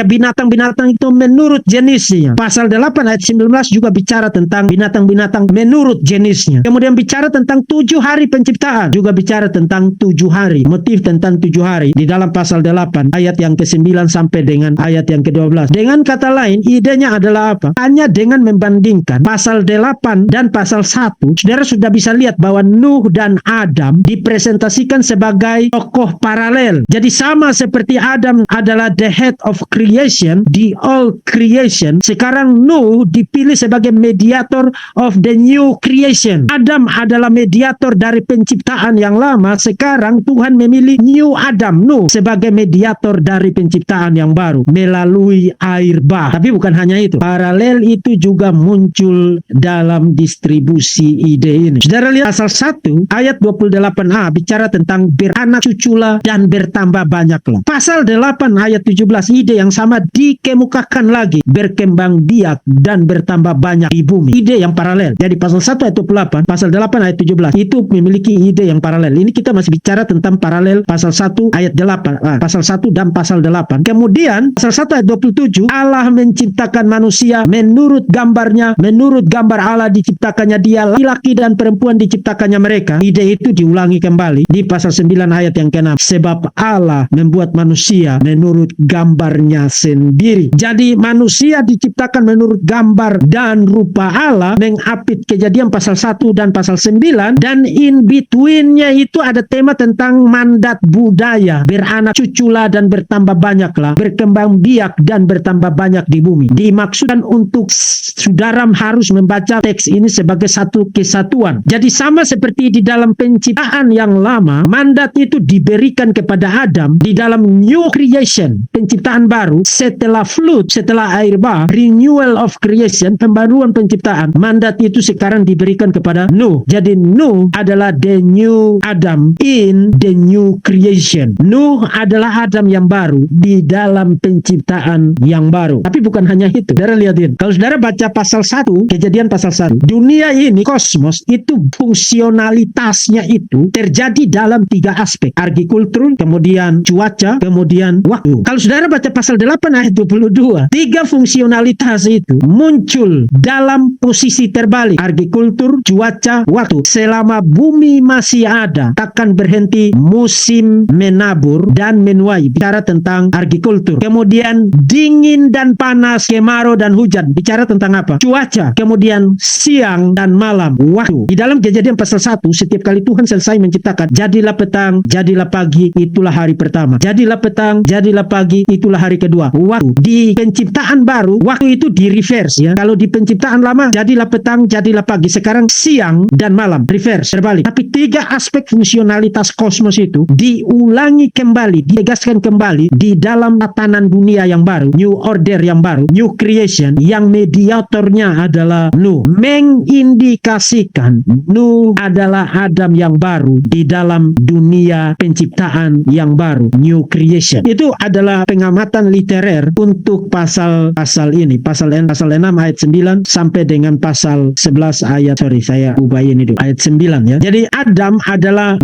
binatang-binatang itu menurut jenisnya. Pasal 8 ayat 19 juga bicara tentang binatang-binatang menurut jenisnya. Kemudian bicara tentang 7 hari penciptaan, juga bicara tentang 7 hari. Motif tentang 7 hari di dalam pasal 8 ayat yang ke-9 sampai dengan ayat yang ke-12. Dengan kata lain, idenya adalah apa? Hanya dengan membandingkan pasal 8 dan pasal 1, saudara sudah bisa lihat bahwa Nuh dan Adam dipresentasikan sebagai tokoh paralel. Jadi sama seperti Adam adalah the head of creation, the old creation, sekarang Nuh dipilih sebagai mediator of the new creation. Adam adalah mediator dari penciptaan yang lama, sekarang Tuhan memilih new Adam, Nuh, sebagai mediator dari penciptaan yang baru melalui air bah. Tapi bukan hanya itu, paralel itu juga muncul dalam distribusi ide ini. Saudara lihat pasal 1 ayat 28a bicara tentang beranak cuculah dan bertambah banyaklah. Pasal 8 ayat 17 ide yang sama dikemukakan lagi, berkembang biak dan bertambah banyak di bumi. Ide yang paralel. Jadi pasal 1 ayat 28, pasal 8 ayat 17 itu memiliki ide yang paralel. Ini kita masih bicara tentang paralel pasal 1 ayat 8, pasal 1 dan pasal 8. Kemudian pasal 1 ayat 27, Allah menciptakan manusia menurut gambarnya, menurut gambar Allah diciptakannya dia, laki-laki dan perempuan diciptakannya mereka. Ide itu diulangi kembali di pasal 9 ayat yang ke-6. Sebab Allah membuat manusia menurut gambarnya sendiri. Jadi manusia diciptakan menurut gambar dan rupa Allah, mengapit Kejadian pasal 1 dan pasal 9, dan in between-nya itu ada tema tentang mandat budaya, beranak cuculah dan bertambah banyaklah, berkembang biak dan bertambah banyak di bumi. Dimaksudkan untuk saudara harus membaca teks ini sebagai satu kesatuan. Jadi sama seperti di dalam penciptaan yang lama, mandat itu diberikan kepada Adam di dalam new creation, penciptaan baru, setelah flood, setelah air bah, renewal of creation, pembaruan penciptaan. Mandat itu sekarang diberikan kepada Nuh. Jadi Nuh adalah the new Adam in the new creation. Nuh adalah Adam yang baru di dalam penciptaan yang baru. baru. Tapi bukan hanya itu. Saudara lihatin. Kalau saudara baca pasal 1, Kejadian pasal 1, dunia ini, kosmos itu fungsionalitasnya itu terjadi dalam 3 aspek. Agrikultur, kemudian cuaca, kemudian waktu. Kalau saudara baca pasal 8 ayat 22, 3 fungsionalitas itu muncul dalam posisi terbalik. Agrikultur, cuaca, waktu. Selama bumi masih ada, takkan berhenti musim menabur dan menuai. Bicara tentang agrikultur. Kemudian dingin dan panas, kemarau dan hujan. Bicara tentang apa? Cuaca. Kemudian siang dan malam, waktu. Di dalam Kejadian pasal 1, setiap kali Tuhan selesai menciptakan, jadilah petang, jadilah pagi, itulah hari pertama. Jadilah petang, jadilah pagi, itulah hari kedua. Waktu. Di penciptaan baru, waktu itu di reverse ya. Kalau di penciptaan lama, jadilah petang, jadilah pagi. Sekarang siang dan malam, reverse, terbalik. Tapi 3 aspek fungsionalitas kosmos itu diulangi kembali, ditegaskan kembali di dalam tatanan dunia yang baru, new order yang baru, new creation, yang mediatornya adalah Nuh. Mengindikasikan Nuh adalah Adam yang baru di dalam dunia penciptaan yang baru, new creation. Itu adalah pengamatan literer untuk pasal ini, pasal 6 ayat 9 sampai dengan pasal 11 ayat, saya ubahin itu, ayat 9 ya. Jadi Adam adalah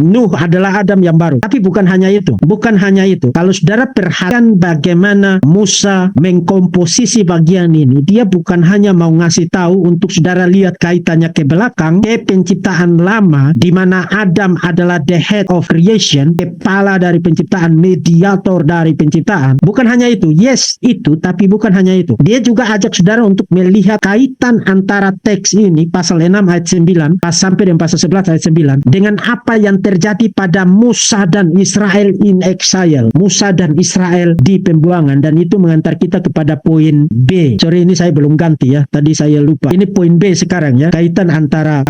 Nuh adalah Adam yang baru. Tapi bukan hanya itu. Bukan hanya itu. Kalau saudara perhatikan bagaimana Musa mengkomposisi bagian ini, dia bukan hanya mau ngasih tahu untuk saudara lihat kaitannya ke belakang, ke penciptaan lama, di mana Adam adalah the head of creation, kepala dari penciptaan, mediator dari penciptaan. Bukan hanya itu. Yes, itu, tapi bukan hanya itu. Dia juga ajak saudara untuk melihat kaitan antara teks ini, pasal 6 ayat 9, sampai dengan pasal 11 ayat 9, dengan apa yang terjadi pada Musa dan Israel in exile. Musa dan Israel di pembuangan, dan itu mengantar kita kepada poin B. Sorry, ini saya belum ganti ya. Tadi saya lupa. Ini poin B sekarang ya. Kaitan antara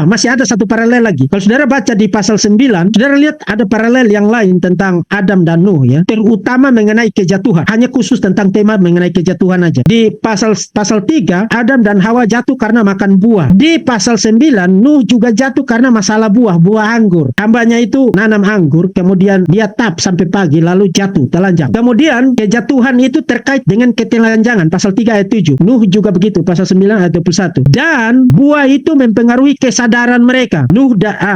masih ada satu paralel lagi. Kalau saudara baca di pasal 9, saudara lihat ada paralel yang lain tentang Adam dan Nuh ya. Terutama mengenai kejatuhan. Hanya khusus tentang tema mengenai kejatuhan aja. Di pasal 3, Adam dan Hawa jatuh karena makan buah. Di pasal 9, Nuh juga jatuh karena masalah buah anggur. Hambanya itu nanam anggur, kemudian dia tap sampai pagi, lalu jatuh, telanjang. Kemudian kejatuhan itu terkait dengan ketelanjangan, pasal 3 ayat 7. Nuh juga begitu, pasal 9 ayat 21. Dan buah itu mempengaruhi kesadaran mereka.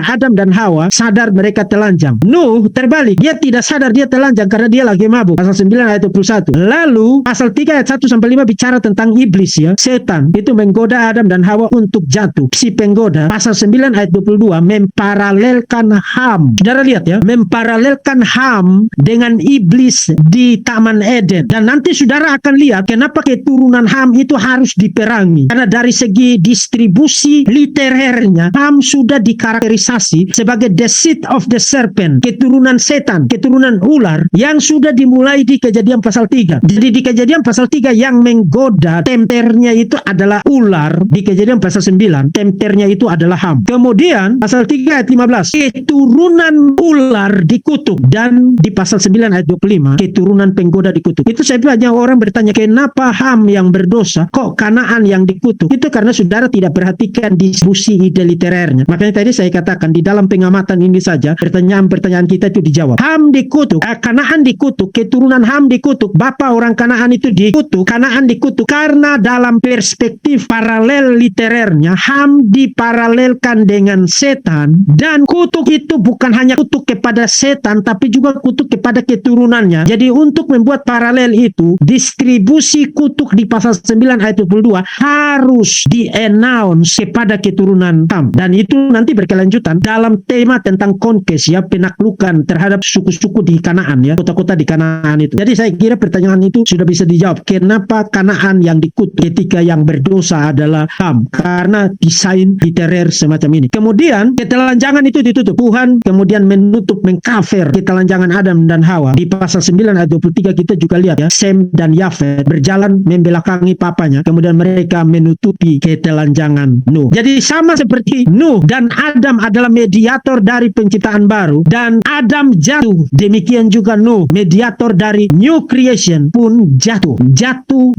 Adam dan Hawa sadar mereka telanjang. Nuh terbalik, dia tidak sadar dia telanjang karena dia lagi mabuk, pasal 9 ayat 21. Lalu pasal 3 ayat 1 sampai 5 bicara tentang iblis ya. Setan itu menggoda Adam dan Hawa untuk jatuh. Si penggoda, pasal 9 ayat 22, memparalelkan Ham. Saudara lihat ya, memparalelkan Ham dengan iblis di Taman Eden. Dan nanti saudara akan lihat kenapa keturunan Ham itu harus diperangi. Karena dari segi distribusi literernya, Ham sudah dikarakterisasi sebagai the seed of the serpent, keturunan setan, keturunan ular, yang sudah dimulai di Kejadian pasal 3. Jadi di Kejadian pasal 3 yang menggoda, tempternya itu adalah ular. Di Kejadian pasal 9, tempternya itu adalah Ham. Kemudian pasal 3 ayat 15, keturunan ular dikutuk. Dan di pasal 9 ayat 25, keturunan penggoda dikutuk. Itu saya banyak orang bertanya, kenapa Ham yang berdosa, kok Kanaan yang dikutuk? Itu karena saudara tidak perhatikan distribusi ide literernya. Makanya tadi saya katakan di dalam pengamatan ini saja pertanyaan-pertanyaan kita itu dijawab. Ham dikutuk, Kanaan dikutuk, keturunan Ham dikutuk, bapak orang Kanaan itu dikutuk, Kanaan dikutuk, karena dalam perspektif paralel literernya Ham diparalelkan dengan setan, dan kutuk itu bukan hanya kutuk kepada setan tapi juga kutuk kepada keturunannya. Jadi untuk membuat paralel itu, distribusi kutuk di pasal 9 ayat 22 harus di-announce kepada keturunan Ham, dan itu nanti berkelanjutan dalam tema tentang conquest ya, penaklukan terhadap suku-suku di Kanaan ya, kota-kota di Kanaan itu. Jadi saya kira pertanyaan itu sudah bisa dijawab. Kenapa Kanaan yang dikutuk ketika yang berdosa adalah Ham? Karena desain literer semacam ini. Kemudian ketelanjangan itu ditutup. Tuhan kemudian menutup, mengkafir ketelanjangan Adam dan Hawa. Di pasal 9 ayat 23 kita juga lihat ya, Sem dan Yafet berjalan membelakangi papanya, kemudian mereka menutupi ketelanjangan Nuh. Jadi sama seperti Nuh dan Adam adalah mediator dari penciptaan baru, dan Adam jatuh, demikian juga Nuh, mediator dari new creation pun jatuh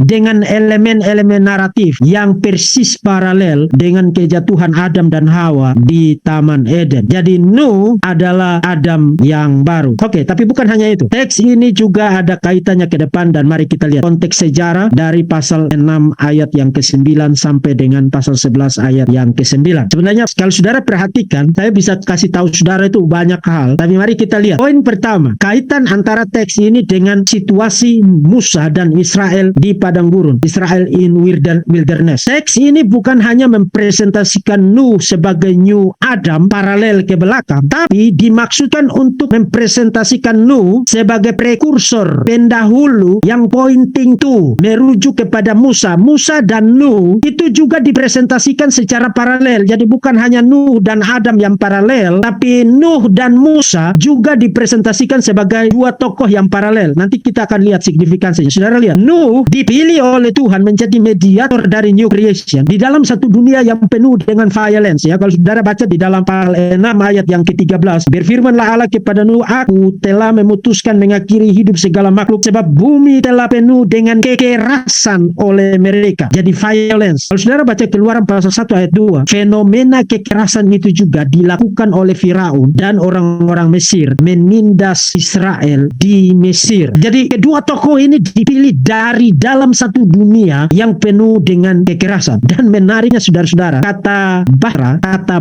dengan elemen-elemen naratif yang persis paralel dengan kejatuhan Adam dan Hawa di Taman Eden. Jadi Nuh adalah Adam yang baru. Oke, tapi bukan hanya itu. Teks ini juga ada kaitannya ke depan, dan mari kita lihat konteks sejarah dari pasal 6 ayat yang ke-9 sampai dengan pasal 11 ayat yang ke-9. Sebenarnya kalau saudara perhatikan, saya bisa kasih tahu saudara itu banyak hal, tapi mari kita lihat. Poin pertama, kaitan antara teks ini dengan situasi Musa dan Israel di padang gurun, Israel in wilderness. Teks ini bukan hanya mempresentasikan Nuh sebagai New Adam paralel ke belakang, tapi dimaksudkan untuk mempresentasikan Nuh sebagai prekursor, pendahulu yang pointing to, merujuk kepada Musa. Musa dan Nuh itu juga dipresentasikan secara paralel. Jadi bukan hanya Nuh dan Adam yang paralel, tapi Nuh dan Musa juga dipresentasikan sebagai dua tokoh yang paralel. Nanti kita akan lihat signifikansinya. Saudara lihat, Nuh dipilih oleh Tuhan menjadi mediator dari new creation di dalam satu dunia yang penuh dengan violence. Ya, kalau saudara baca di dalam pasal 6 ayat yang ke-13, berfirmanlah Allah kepada Nuh, aku telah memutuskan mengakhiri hidup segala makhluk sebab bumi telah penuh dengan kekerasan oleh mereka. Jadi violence. Kalau saudara baca Keluaran pasal 1 ayat 2, fenomena kekerasan itu juga dilakukan oleh Firaun dan orang-orang Mesir menindas Israel di Mesir. Jadi kedua tokoh ini dipilih dari dalam satu dunia yang penuh dengan kekerasan. Dan menariknya saudara-saudara, kata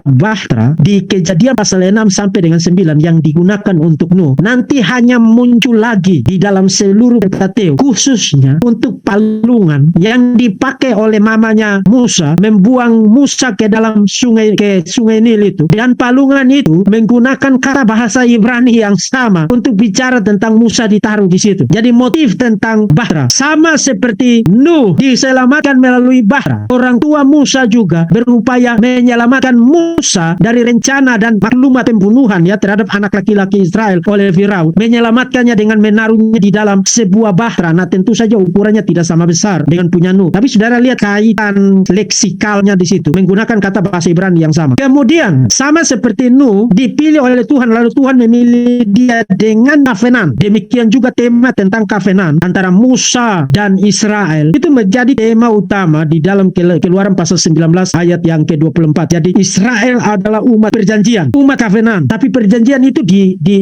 Bahra di Kejadian pasal 6 sampai dengan 9 yang digunakan untuk Nuh nanti hanya muncul lagi di dalam seluruh Pentateuch, khususnya untuk palungan yang dipakai oleh mamanya Musa membuang Musa ke dalam sungai Nil itu, dan palungan itu menggunakan kata bahasa Ibrani yang sama untuk bicara tentang Musa ditaruh di situ. Jadi motif tentang Bahra sama seperti Nuh diselamatkan melalui Bahra. Orang tua Musa juga berupaya menyelamatkan Musa dari rencana dan maklumat pembunuhan ya terhadap anak laki-laki Israel oleh Firaun, menyelamatkannya dengan menaruhnya di dalam sebuah Bahra. Nah, tentu saja ukurannya tidak sama besar dengan punya Nuh, tapi saudara lihat kaitan leksikalnya di situ menggunakan kata bahasa Ibrani yang sama. Kemudian sama seperti Nuh dipilih oleh Tuhan, lalu Tuhan memilih dia dengan covenant. Demikian juga tema tentang covenant antara Musa dan Israel itu menjadi tema utama di dalam Keluaran pasal 19 ayat yang ke-24. Jadi Israel adalah umat perjanjian, umat covenant, tapi perjanjian itu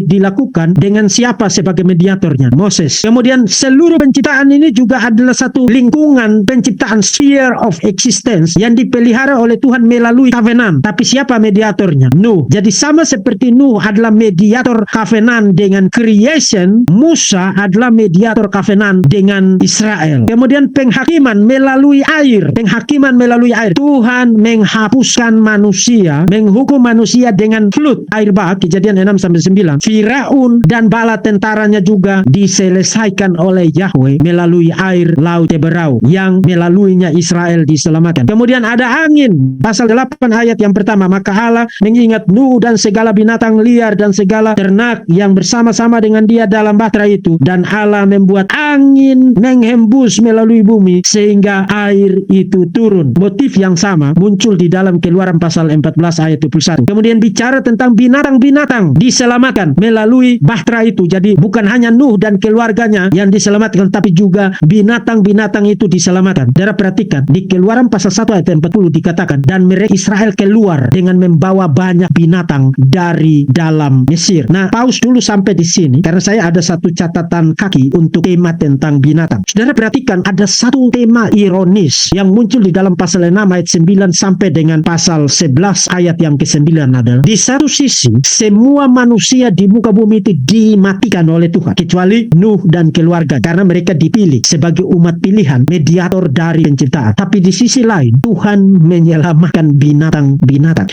dilakukan dengan siapa sebagai mediatornya? Moses. Kemudian seluruh penciptaan ini juga adalah satu lingkungan penciptaan, sphere of existence yang dipelihara oleh Tuhan melalui covenant. Tapi siapa mediatornya? Nuh. Jadi sama seperti Nuh adalah mediator covenant dengan creation, Musa adalah mediator covenant dengan Israel. Kemudian penghakiman melalui air. Penghakiman melalui air. Tuhan menghapuskan manusia, menghukum manusia dengan flood, air bah, Kejadian 6 sampai 9. Firaun dan bala tentaranya juga diselesaikan oleh Yahweh melalui air laut Teberau yang melaluinya Israel diselamatkan. Kemudian ada angin. Pasal 8 ayat yang pertama, maka Allah mengingat Nuh dan segala binatang liar dan segala ternak yang bersama-sama dengan dia dalam bahtera itu, dan Allah membuat angin menghembus melalui bumi sehingga air itu turun. Motif yang sama muncul di dalam Keluaran pasal 14 ayat 21. Kemudian bicara tentang binatang-binatang diselamatkan melalui bahtera itu. Jadi bukan hanya Nuh dan keluarganya yang diselamatkan, tapi juga binatang-binatang itu diselamatkan. Saudara perhatikan di Keluaran pasal 1 ayat 40 dikatakan, dan mereka Israel keluar dengan membawa banyak binatang dari dalam Mesir. Nah, pause dulu sampai di sini karena saya ada satu catatan kaki untuk tema tentang binatang. Saudara perhatikan ada satu tema ironis yang muncul di dalam pasal 6 ayat 9 sampai dengan pasal 11 ayat yang ke-9 adalah di satu sisi semua manusia di muka bumi itu dimatikan oleh Tuhan kecuali Nuh dan keluarga karena mereka dipilih sebagai umat pilihan, mediator dari penciptaan. Tapi di sisi lain Tuhan menyelamatkan binatang-binatang,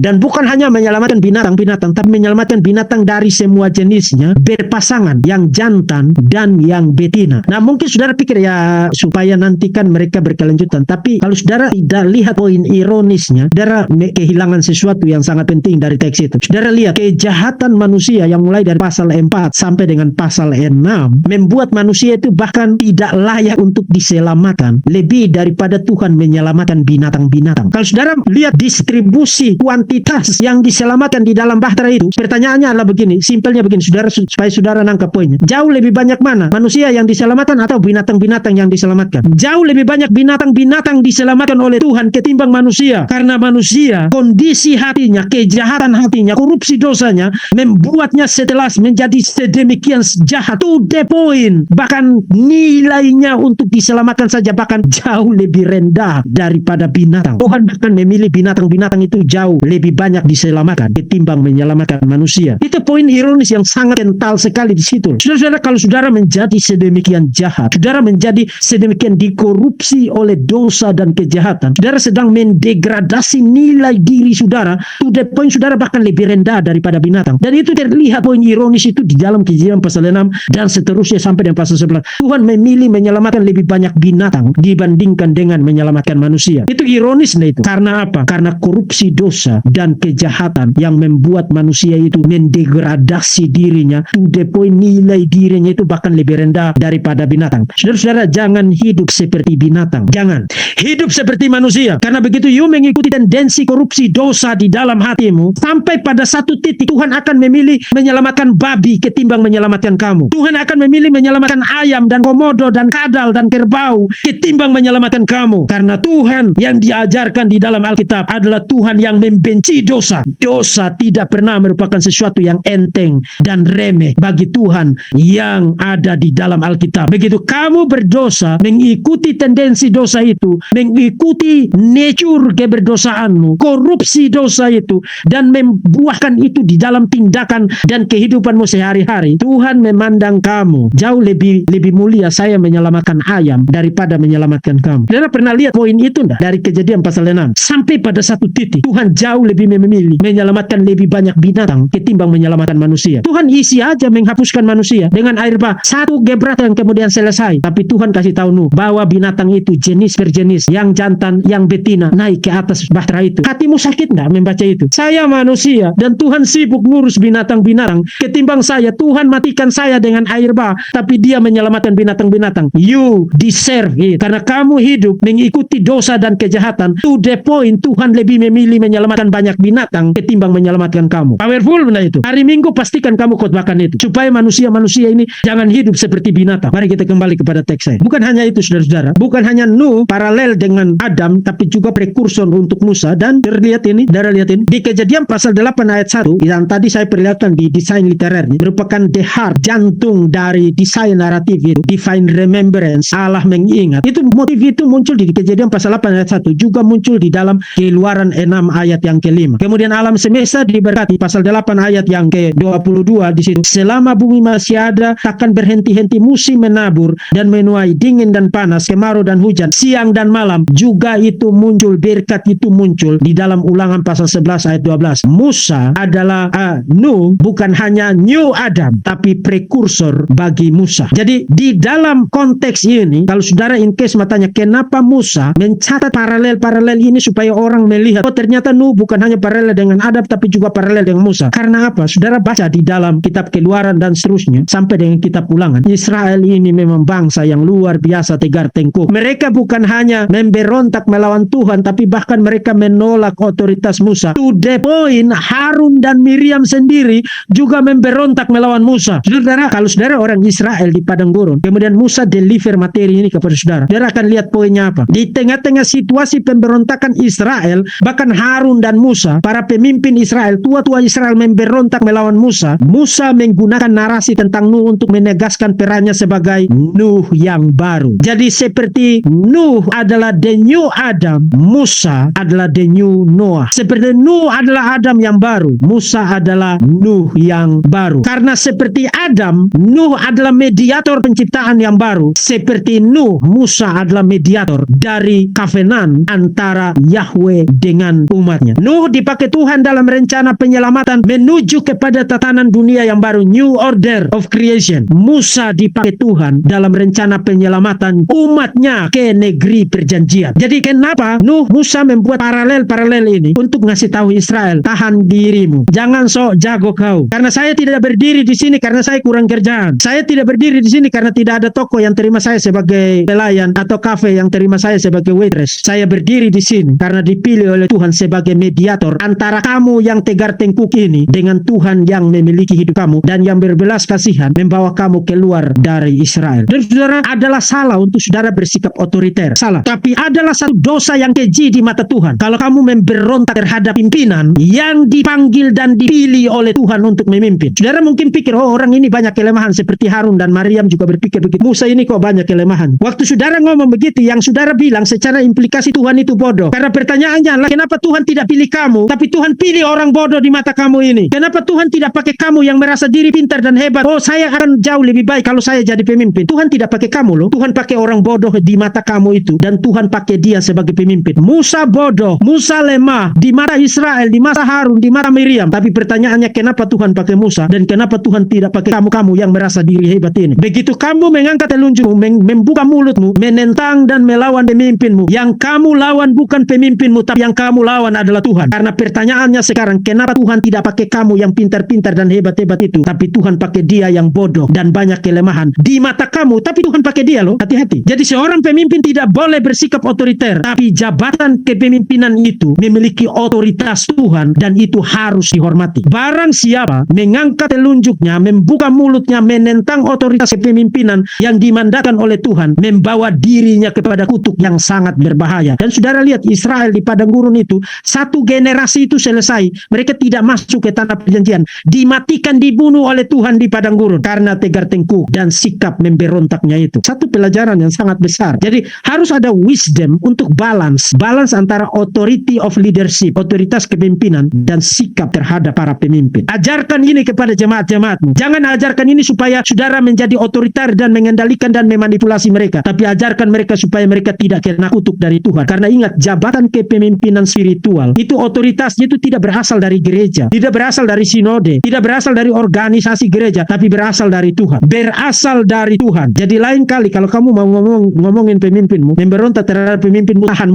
dan bukan hanya menyelamatkan binatang-binatang, tapi menyelamatkan binatang dari semua jenisnya, berpasangan, yang jantan dan yang betina. Nah, mungkin saudara pikir ya supaya nanti kan mereka berkelanjutan, tapi kalau saudara tidak lihat poin ironisnya, saudara kehilangan sesuatu yang sangat penting dari teks itu. Saudara lihat kejahatan manusia yang mulai dari pasal 4 sampai dengan pasal 6 membuat manusia itu bahkan tidak layak untuk diselamatkan lebih daripada Tuhan menyelamatkan binatang-binatang. Kalau saudara lihat distribusi kuantitas yang diselamatkan di dalam bahtera itu, pertanyaannya adalah begini, simpelnya begini saudara, supaya saudara nangkap poinnya. Jauh lebih banyak mana? Manusia yang diselamatkan atau binatang-binatang yang diselamatkan? Jauh lebih banyak binatang-binatang diselamatkan oleh Tuhan ketimbang manusia, karena manusia kondisi hatinya, kejahatan hatinya, korupsi dosanya membuatnya setelah menjadi sedemikian jahat to the the point, bahkan nilainya untuk diselamatkan saja bahkan jauh lebih rendah daripada binatang. Tuhan bahkan memilih binatang-binatang itu jauh lebih banyak diselamatkan ketimbang menyelamatkan manusia. Itu poin ironis yang sangat kental sekali di situ. Saudara-saudara, kalau saudara menjadi sedemikian jahat, saudara menjadi sedemikian dikorupsi oleh dosa dan kejahatan, saudara sedang mendegradasi nilai diri saudara to the point saudara bahkan lebih rendah daripada binatang. Dan itu terlihat poin ironis itu di dalam Kejadian pasal 6 dan seterusnya sampai dengan pasal 11. Tuhan memilih menyelamatkan lebih banyak binatang dibandingkan dengan menyelamatkan manusia. Itu ironis itu. Karena apa? Karena korupsi dosa dan kejahatan yang membuat manusia itu mendegradasi dirinya to the point nilai dirinya itu bahkan lebih rendah daripada binatang. Saudara-saudara, jangan hidup seperti binatang. Jangan hidup seperti manusia. Karena begitu you mengikuti tendensi korupsi dosa di dalam hatimu, sampai pada satu titik Tuhan akan memilih menyelamatkan babi ketimbang menyelamatkan kamu. Tuhan akan memilih menyelamatkan ayam dan komodo dan kadal dan kerbau ketimbang menyelamatkan kamu. Karena Tuhan yang diajarkan di dalam Alkitab adalah Tuhan yang membenci dosa. Dosa tidak pernah merupakan sesuatu yang enteng dan remeh bagi Tuhan yang ada di dalam Alkitab. Begitu kamu berdosa, mengikuti tendensi dosa itu, mengikuti nature keberdosaanmu, korupsi dosa itu, dan membuahkan itu di dalam tindakan dan kehidupanmu sehari-hari, Tuhan memandang kamu jauh lebih mulia saya menyelamatkan ayam daripada menyelamatkan kamu. Saudara pernah lihat poin itu enggak? Dari Kejadian pasal 6 sampai pada satu titik Tuhan jauh lebih memilih menyelamatkan lebih banyak binatang ketimbang menyelamatkan manusia. Tuhan isi aja menghapuskan manusia dengan air bah, satu gebrakan kemudian selesai. Tapi Tuhan kasih tahu Nuh bahwa binatang itu jenis per jenis, yang jantan, yang betina naik ke atas bahtera itu. Hatimu sakit enggak membaca itu? Saya manusia dan Tuhan sibuk ngurus binatang-binatang ketimbang saya. Tuhan matikan saya dengan air bah, tapi dia menyelamatkan binatang-binatang. You deserve it. Karena kamu hidup mengikuti dosa dan kejahatan to the point Tuhan lebih memilih menyelamatkan banyak binatang ketimbang menyelamatkan kamu. Powerful benar itu. Hari Minggu pastikan kamu khotbahkan itu supaya manusia-manusia ini jangan hidup seperti binatang. Mari kita kembali kepada teks saya. Bukan hanya itu saudara-saudara, bukan hanya Nuh paralel dengan Adam, tapi juga prekursor untuk Musa. Dan terlihat ini, saudara lihat ini di Kejadian pasal 8 ayat 1 yang tadi saya perlihatkan di desain literernya, merupakan the heart, jantung dari desain naratif itu, divine remembrance, Allah mengingat. Itu motif itu muncul di Kejadian pasal 8 ayat 1, juga muncul di dalam Keluaran 6 ayat yang ke-5. Kemudian alam semesta diberkati pasal 8 ayat yang ke-22 di situ. Selama bumi masih ada, takkan berhenti-henti musim menabur dan menuai, dingin dan panas, kemarau dan hujan, siang dan malam. Juga itu muncul, berkat itu muncul di dalam Ulangan pasal 11 ayat 12. Musa adalah Nuh bukan hanya new Adam, tapi prekursor bagi Musa. Jadi di dalam konteks ini, kalau saudara in case matanya, kenapa Musa mencatat paralel-paralel ini supaya orang melihat, oh ternyata Nuh bukan hanya paralel dengan Adam, tapi juga paralel dengan Musa. Karena apa? Saudara baca di dalam kitab Keluaran dan seterusnya, sampai dengan kitab Ulangan. Israel ini memang bangsa yang luar biasa tegar tengkuk. Mereka bukan hanya memberontak melawan Tuhan, tapi bahkan mereka menolak otoritas Musa. To the point, Harun dan Miriam sendiri juga memberontak melawan Musa. Saudara, kalau saudara orang Israel di padang gurun, kemudian Musa deliver materi ini kepada saudara, saudara akan lihat poinnya apa. Di tengah-tengah situasi pemberontakan Israel, bahkan Harun dan Musa, para pemimpin Israel, tua-tua Israel memberontak melawan Musa. Musa menggunakan narasi tentang Nuh untuk menegaskan perannya sebagai Nuh yang baru. Jadi seperti Nuh adalah the new Adam, Musa adalah the new Noah. Seperti Nuh adalah Adam yang baru, Musa adalah Nuh yang baru. Karena seperti Adam, Nuh adalah mediator penciptaan yang baru. Seperti Nuh, Musa adalah mediator dari covenant antara Yahweh dengan umatnya. Nuh dipakai Tuhan dalam rencana penyelamatan menuju kepada tatanan dunia yang baru, new order of creation. Musa dipakai Tuhan dalam rencana penyelamatan umatnya ke negeri perjanjian. Jadi kenapa Nuh, Musa membuat paralel-paralel ini untuk ngasih tahu Israel, tahan dirimu, jangan sok jago kau. Karena saya tidak berdiri di sini karena saya kurang kerjaan. Saya tidak berdiri di sini karena tidak ada toko yang terima saya sebagai pelayan atau kafe yang terima saya sebagai waitress. Saya berdiri di sini karena dipilih oleh Tuhan sebagai mediator antara kamu yang tegar tengkuk ini dengan Tuhan yang memiliki hidup kamu dan yang berbelas kasihan membawa kamu keluar dari Israel. Dan saudara, adalah salah untuk saudara bersikap otoriter. Salah. Tapi adalah satu dosa yang keji di mata Tuhan kalau kamu memberontak terhadap pimpinan yang dipanggil dan dipilih oleh Tuhan untuk memimpin. Saudara mungkin pikir, oh orang ini banyak kelemahan seperti seperti Harun dan Maryam juga berpikir begitu. Musa ini kok banyak kelemahan. Waktu saudara ngomong begitu, yang saudara bilang secara implikasi Tuhan itu bodoh. Karena pertanyaannya adalah, kenapa Tuhan tidak pilih kamu, tapi Tuhan pilih orang bodoh di mata kamu ini? Kenapa Tuhan tidak pakai kamu yang merasa diri pintar dan hebat? Oh, saya akan jauh lebih baik kalau saya jadi pemimpin. Tuhan tidak pakai kamu loh. Tuhan pakai orang bodoh di mata kamu itu, dan Tuhan pakai dia sebagai pemimpin. Musa bodoh, Musa lemah di mata Israel, di mata Harun, di mata Miriam. Tapi pertanyaannya, kenapa Tuhan pakai Musa dan kenapa Tuhan tidak pakai kamu yang merasa diri hebat ini? Begitu kamu mengangkat telunjukmu, membuka mulutmu, menentang dan melawan pemimpinmu, yang kamu lawan bukan pemimpinmu, tapi yang kamu lawan adalah Tuhan. Karena pertanyaannya sekarang, kenapa Tuhan tidak pakai kamu yang pintar-pintar dan hebat-hebat itu, tapi Tuhan pakai dia yang bodoh dan banyak kelemahan di mata kamu, tapi Tuhan pakai dia loh. Hati-hati. Jadi seorang pemimpin tidak boleh bersikap otoriter, tapi jabatan kepemimpinan itu memiliki otoritas Tuhan dan itu harus dihormati. Barang siapa mengangkat telunjuknya, membuka mulutnya, menentang otoritas kepemimpinan yang dimandatkan oleh Tuhan, membawa dirinya kepada kutuk yang sangat berbahaya. Dan saudara lihat Israel di padang gurun itu, satu generasi itu selesai, mereka tidak masuk ke tanah perjanjian, dimatikan, dibunuh oleh Tuhan di padang gurun karena tegar tengkuk dan sikap memberontaknya itu. Satu pelajaran yang sangat besar. Jadi harus ada wisdom untuk balance antara authority of leadership, otoritas kepemimpinan, dan sikap terhadap para pemimpin. Ajarkan ini kepada jemaat-jemaatmu. Jangan ajarkan ini supaya saudara menjadi otoriter dan mengendalikan dan memanipulasi mereka, tapi ajarkan mereka supaya mereka tidak kena kutuk dari Tuhan. Karena ingat, jabatan kepemimpinan spiritual itu, otoritasnya itu tidak berasal dari gereja, tidak berasal dari sinode, tidak berasal dari organisasi gereja, tapi berasal dari Tuhan, berasal dari Tuhan. Jadi lain kali kalau kamu mau ngomongin pemimpinmu, memberontak terhadap pemimpinmu, tahan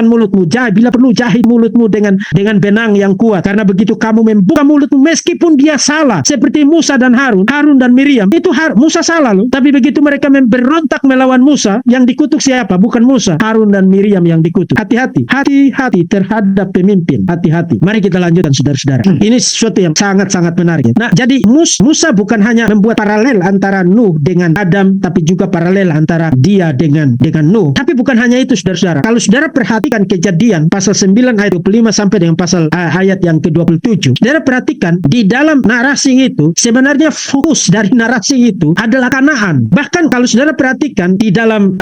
mulutmu, bila perlu jahit mulutmu dengan benang yang kuat. Karena begitu kamu membuka mulutmu, meskipun dia salah, seperti Musa dan Harun dan Miriam, itu Musa salah loh, tapi begitu mereka memberontak melawan Musa, yang dikutuk siapa? Bukan Musa, Harun dan Miriam yang dikutuk. Hati-hati terhadap pemimpin. Hati-hati. Mari kita lanjutkan saudara-saudara. Ini sesuatu yang sangat-sangat menarik. Nah, jadi Musa bukan hanya membuat paralel antara Nuh dengan Adam, tapi juga paralel antara dia dengan Nuh. Tapi bukan hanya itu saudara-saudara. Kalau saudara perhatikan Kejadian pasal 9 ayat 25 sampai dengan pasal ayat yang ke-27, saudara perhatikan di dalam narasi itu, sebenarnya fokus dari narasi itu adalah Kanaan. Bahkan kalau saudara perhatikan di dalam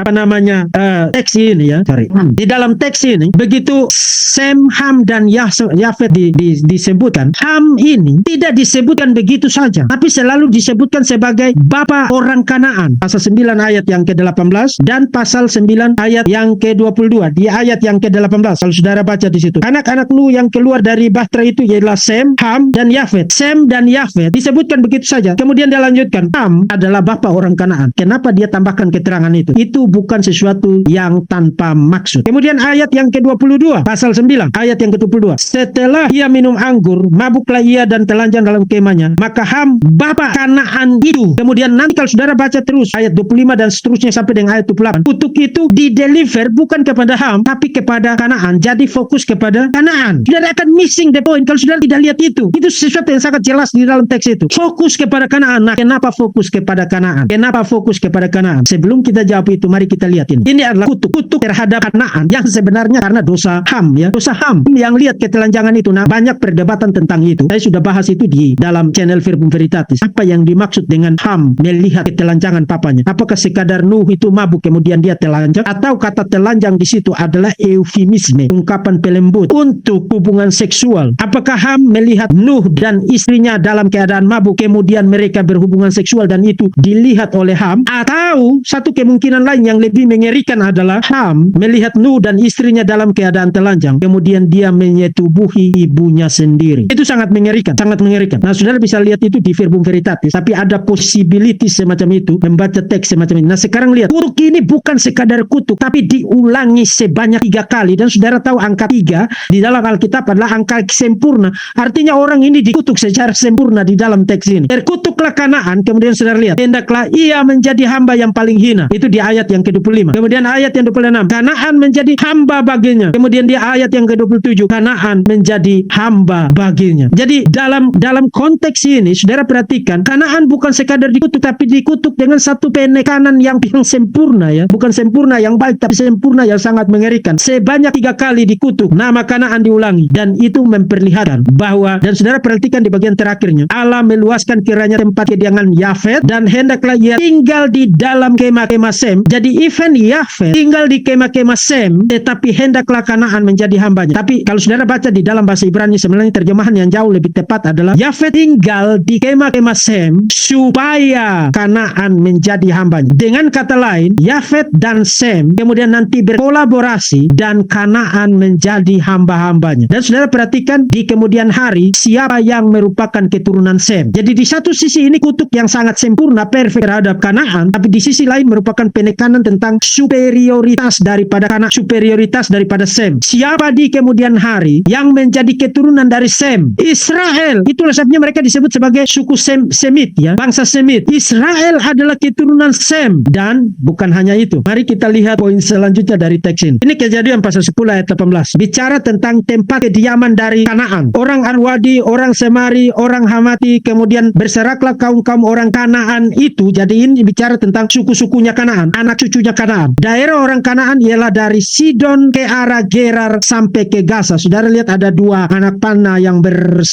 teks ini ya, di dalam teks ini, begitu Sem, Ham dan Yafet disebutkan, Ham ini tidak disebutkan begitu saja, tapi selalu disebutkan sebagai bapa orang Kanaan. Pasal 9 ayat yang ke-18 dan pasal 9 ayat yang ke-22. Di ayat yang ke-18 kalau saudara baca di situ, anak-anak Nuh yang keluar dari bahtera itu ialah Sem, Ham dan Yafet. Sem dan Yafet disebutkan begitu saja. Kemudian dia lanjutkan, Ham adalah bapa orang Kanaan. Kenapa dia tambahkan keterangan itu? Itu bukan sesuatu yang tanpa maksud. Kemudian ayat yang ke-22 pasal 9 ayat yang ke-22, setelah ia minum anggur, mabuklah ia dan telanjang dalam kemahnya, maka Ham bapa Kanaan itu. Kemudian nanti kalau saudara baca terus ayat 25 dan seterusnya sampai dengan ayat 28, kutuk itu dideliver bukan kepada Ham tapi kepada Kanaan. Jadi fokus kepada Kanaan. Saudara akan missing the point kalau saudara tidak lihat itu. Itu sesuatu yang sangat jelas di dalam teks itu. Fokus kepada Kanaan. Nah, kenapa fokus kepada Kanaan? Kenapa fokus kepada Kanaan? Sebelum kita jawab itu, mari kita lihat ini. Ini adalah kutuk terhadap Kanaan yang sebenarnya karena dosa Ham ya. Dosa Ham yang lihat ketelanjangan itu. Nah, banyak perdebatan tentang itu. Saya sudah bahas itu di dalam channel Verbum Veritatis. Apa yang dimaksud dengan Ham melihat ketelanjangan papanya? Apakah sekadar Nuh itu mabuk kemudian dia telanjang, atau kata telanjang di situ adalah eufemisme, ungkapan pelembut untuk hubungan seksual? Apakah Ham melihat Nuh dan istrinya dalam keadaan mabuk kemudian mereka berhubungan seksual dan itu dilihat oleh Ham? Atau satu kemungkinan lain yang lebih mengerikan adalah Ham melihat Nuh dan istrinya dalam keadaan telanjang kemudian dia menyetubuhi ibunya sendiri. Itu sangat mengerikan, sangat mengerikan. Nah, saudara bisa lihat itu di Verbum Veritatis, tapi ada possibility semacam itu, membaca teks semacam ini. Nah, sekarang lihat, kutuk ini bukan sekadar kutuk, tapi diulangi sebanyak 3 kali. Dan saudara tahu angka 3 di dalam Alkitab adalah angka sempurna. Artinya orang ini dikutuk secara sempurna di dalam teks ini. Terkutuklah Kanaan, kemudian saudara lihat, hendaklah ia menjadi hamba yang paling hina. Itu di ayat yang ke-25. Kemudian ayat yang 26, Kanaan menjadi hamba baginya. Kemudian di ayat yang ke-27, Kanaan menjadi hamba baginya. Jadi dalam konteks ini, saudara perhatikan, Kanaan bukan sekadar dikutuk, tapi dikutuk dengan satu penekanan yang sempurna ya. Bukan sempurna yang baik, tapi sempurna yang sangat mengerikan. Sebanyak 3 kali dikutuk, nama Kanaan diulangi. Dan itu memperlihatkan bahwa, dan saudara perhatikan di bagian terakhirnya, Allah meluaskan kiranya tempat kediaman Tuhan Yafet, dan hendaklah ia tinggal di dalam kemah-kemah Sem. Jadi even Yafet tinggal di kemah-kemah Sem, tetapi hendaklah Kanaan menjadi hambanya. Tapi kalau saudara baca di dalam bahasa Ibrani, sebenarnya terjemahan yang jauh lebih tepat adalah Yafet tinggal di kemah-kemah Sem supaya Kanaan menjadi hambanya. Dengan kata lain, Yafet dan Sem kemudian nanti berkolaborasi dan Kanaan menjadi hamba-hambanya. Dan saudara perhatikan di kemudian hari siapa yang merupakan keturunan Sem. Jadi di satu sisi ini kutuk yang sangat sempurna, perfect terhadap Kanaan, tapi di sisi lain merupakan penekanan tentang superioritas daripada Kanaan, superioritas daripada Sem. Siapa di kemudian hari yang menjadi keturunan dari Sem? Israel. Itulah sebabnya mereka disebut sebagai suku Semit, ya, bangsa Semit. Israel adalah keturunan Sem. Dan bukan hanya itu. Mari kita lihat poin selanjutnya dari teks ini. Ini Kejadian pasal 10 ayat 18. Bicara tentang tempat kediaman dari Kanaan. Orang Arwadi, orang Semari, orang Hamati, kemudian berseraklah kaum-kaum orang Kanaan itu. Jadi ini bicara tentang suku-sukunya Kanaan, anak cucunya Kanaan. Daerah orang Kanaan ialah dari Sidon ke arah Gerar sampai ke Gaza. Saudara lihat ada dua anak panah yang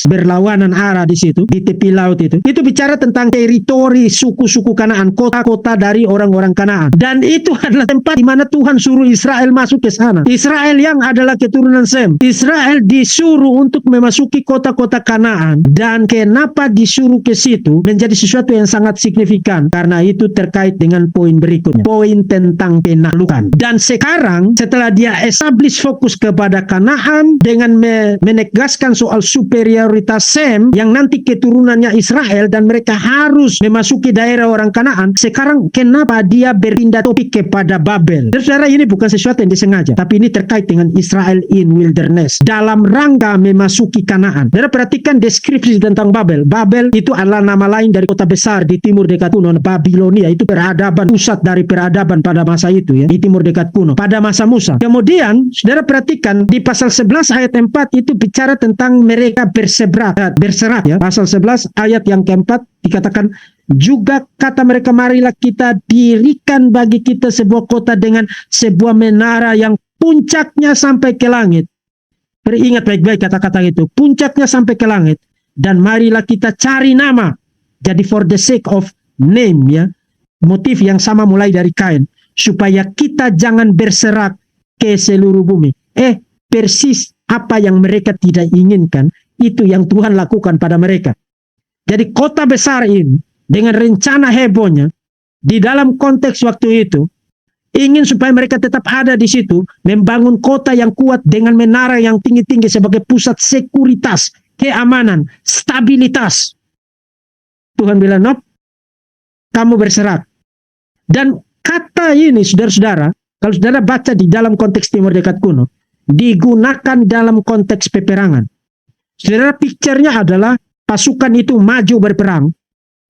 berlawanan arah di situ, di tepi laut itu. Itu bicara tentang teritori suku-suku Kanaan, kota-kota dari orang-orang Kanaan. Dan itu adalah tempat di mana Tuhan suruh Israel masuk ke sana. Israel yang adalah keturunan Sem. Israel disuruh untuk memasuki kota-kota Kanaan. Dan kenapa disuruh ke situ menjadi sesuatu yang sangat signifikan. Karena itu terkait dengan poin berikutnya. Poin tentang penaklukan. Dan sekarang setelah dia establish fokus kepada Kanaan dengan menegaskan soal superioritas Sem yang nanti keturunannya Israel dan mereka harus memasuki daerah orang Kanaan. Sekarang kenapa dia berpindah topik kepada Babel? Dan saudara, ini bukan sesuatu yang disengaja, tapi ini terkait dengan Israel in wilderness dalam rangka memasuki Kanaan. Saudara perhatikan deskripsi tentang Babel. Babel itu adalah nama lain dari kota besar di timur dekat kuno, Babilonia. Itu peradaban, pusat dari peradaban pada masa itu, ya, di timur dekat kuno pada masa Musa. Kemudian saudara perhatikan di pasal 11 ayat 4 itu bicara tentang mereka berserak, ya. Pasal 11 ayat yang keempat dikatakan juga kata mereka, marilah kita dirikan bagi kita sebuah kota dengan sebuah menara yang puncaknya sampai ke langit. Beringat baik-baik kata-kata itu, puncaknya sampai ke langit, dan marilah kita cari nama. Jadi for the sake of name, ya, motif yang sama mulai dari Kain, supaya kita jangan berserak ke seluruh bumi. Persis apa yang mereka tidak inginkan, itu yang Tuhan lakukan pada mereka. Jadi kota besar ini dengan rencana hebohnya di dalam konteks waktu itu ingin supaya mereka tetap ada di situ, membangun kota yang kuat dengan menara yang tinggi-tinggi sebagai pusat sekuritas, keamanan, stabilitas. Tuhan bilang, "Nope, kamu berserak." Dan kata ini, saudara-saudara, kalau saudara baca di dalam konteks timur dekat kuno, digunakan dalam konteks peperangan. Saudara, picture-nya adalah pasukan itu maju berperang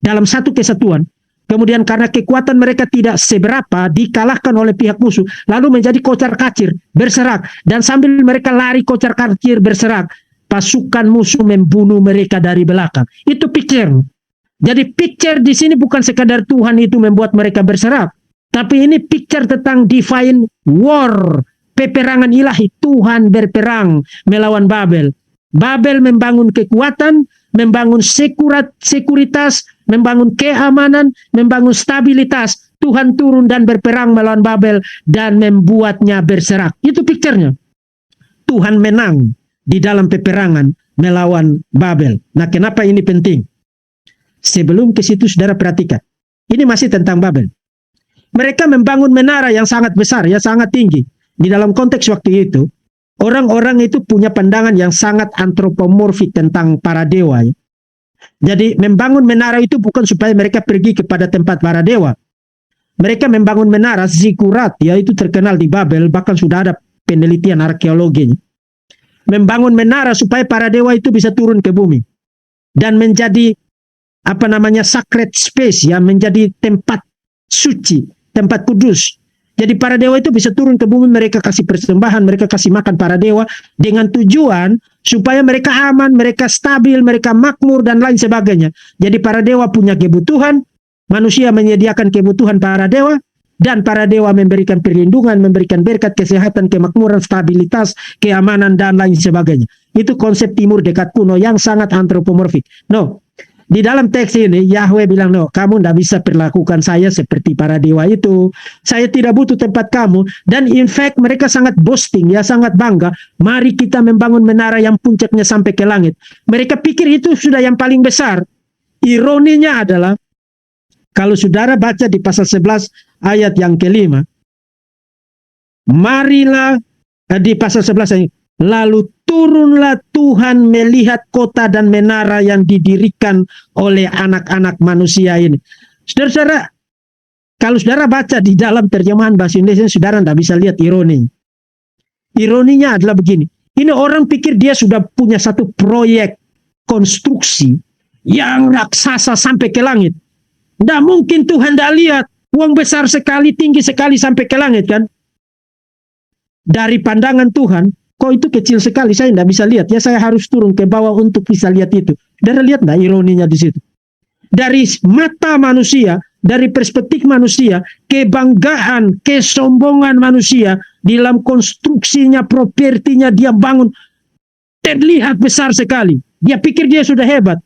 dalam satu kesatuan. Kemudian karena kekuatan mereka tidak seberapa, dikalahkan oleh pihak musuh, lalu menjadi kocar-kacir, berserak. Dan sambil mereka lari kocar-kacir berserak, pasukan musuh membunuh mereka dari belakang. Itu picture. Jadi picture di sini bukan sekadar Tuhan itu membuat mereka berserak, tapi ini picture tentang divine war, peperangan ilahi. Tuhan berperang melawan Babel. Babel membangun kekuatan, membangun sekuritas, membangun keamanan, membangun stabilitas. Tuhan turun dan berperang melawan Babel dan membuatnya berserak. Itu picture-nya. Tuhan menang di dalam peperangan melawan Babel. Nah, kenapa ini penting? Sebelum ke situ, saudara perhatikan. Ini masih tentang Babel. Mereka membangun menara yang sangat besar, ya, sangat tinggi. Di dalam konteks waktu itu, orang-orang itu punya pandangan yang sangat antropomorfik tentang para dewa. Ya. Jadi membangun menara itu bukan supaya mereka pergi kepada tempat para dewa. Mereka membangun menara zikurat, yaitu terkenal di Babel, bahkan sudah ada penelitian arkeologinya. Membangun menara supaya para dewa itu bisa turun ke bumi dan menjadi sacred space, ya, menjadi tempat suci, tempat kudus. Jadi para dewa itu bisa turun ke bumi, mereka kasih persembahan, mereka kasih makan para dewa dengan tujuan supaya mereka aman, mereka stabil, mereka makmur dan lain sebagainya. Jadi para dewa punya kebutuhan, manusia menyediakan kebutuhan para dewa, dan para dewa memberikan perlindungan, memberikan berkat, kesehatan, kemakmuran, stabilitas, keamanan dan lain sebagainya. Itu konsep timur dekat kuno yang sangat antropomorfik. No. Di dalam teks ini Yahweh bilang, no, kamu tidak bisa perlakukan saya seperti para dewa itu. Saya tidak butuh tempat kamu. Dan in fact mereka sangat boasting, ya sangat bangga. Mari kita membangun menara yang puncaknya sampai ke langit. Mereka pikir itu sudah yang paling besar. Ironinya adalah kalau saudara baca di pasal 11 ayat yang kelima, marilah di pasal 11 ayat, lalu turunlah Tuhan melihat kota dan menara yang didirikan oleh anak-anak manusia ini. Saudara-saudara, kalau saudara baca di dalam terjemahan bahasa Indonesia, saudara tidak bisa lihat ironi. Ironinya adalah begini. Ini orang pikir dia sudah punya satu proyek konstruksi yang raksasa sampai ke langit. Tidak mungkin Tuhan tidak lihat. Uang besar sekali, tinggi sekali sampai ke langit kan. Dari pandangan Tuhan, kok itu kecil sekali, saya tidak bisa lihat. Ya saya harus turun ke bawah untuk bisa lihat itu. Saudara lihat tidak ironinya di situ? Dari mata manusia, dari perspektif manusia, kebanggaan, kesombongan manusia dalam konstruksinya, propertinya dia bangun terlihat besar sekali. Dia pikir dia sudah hebat.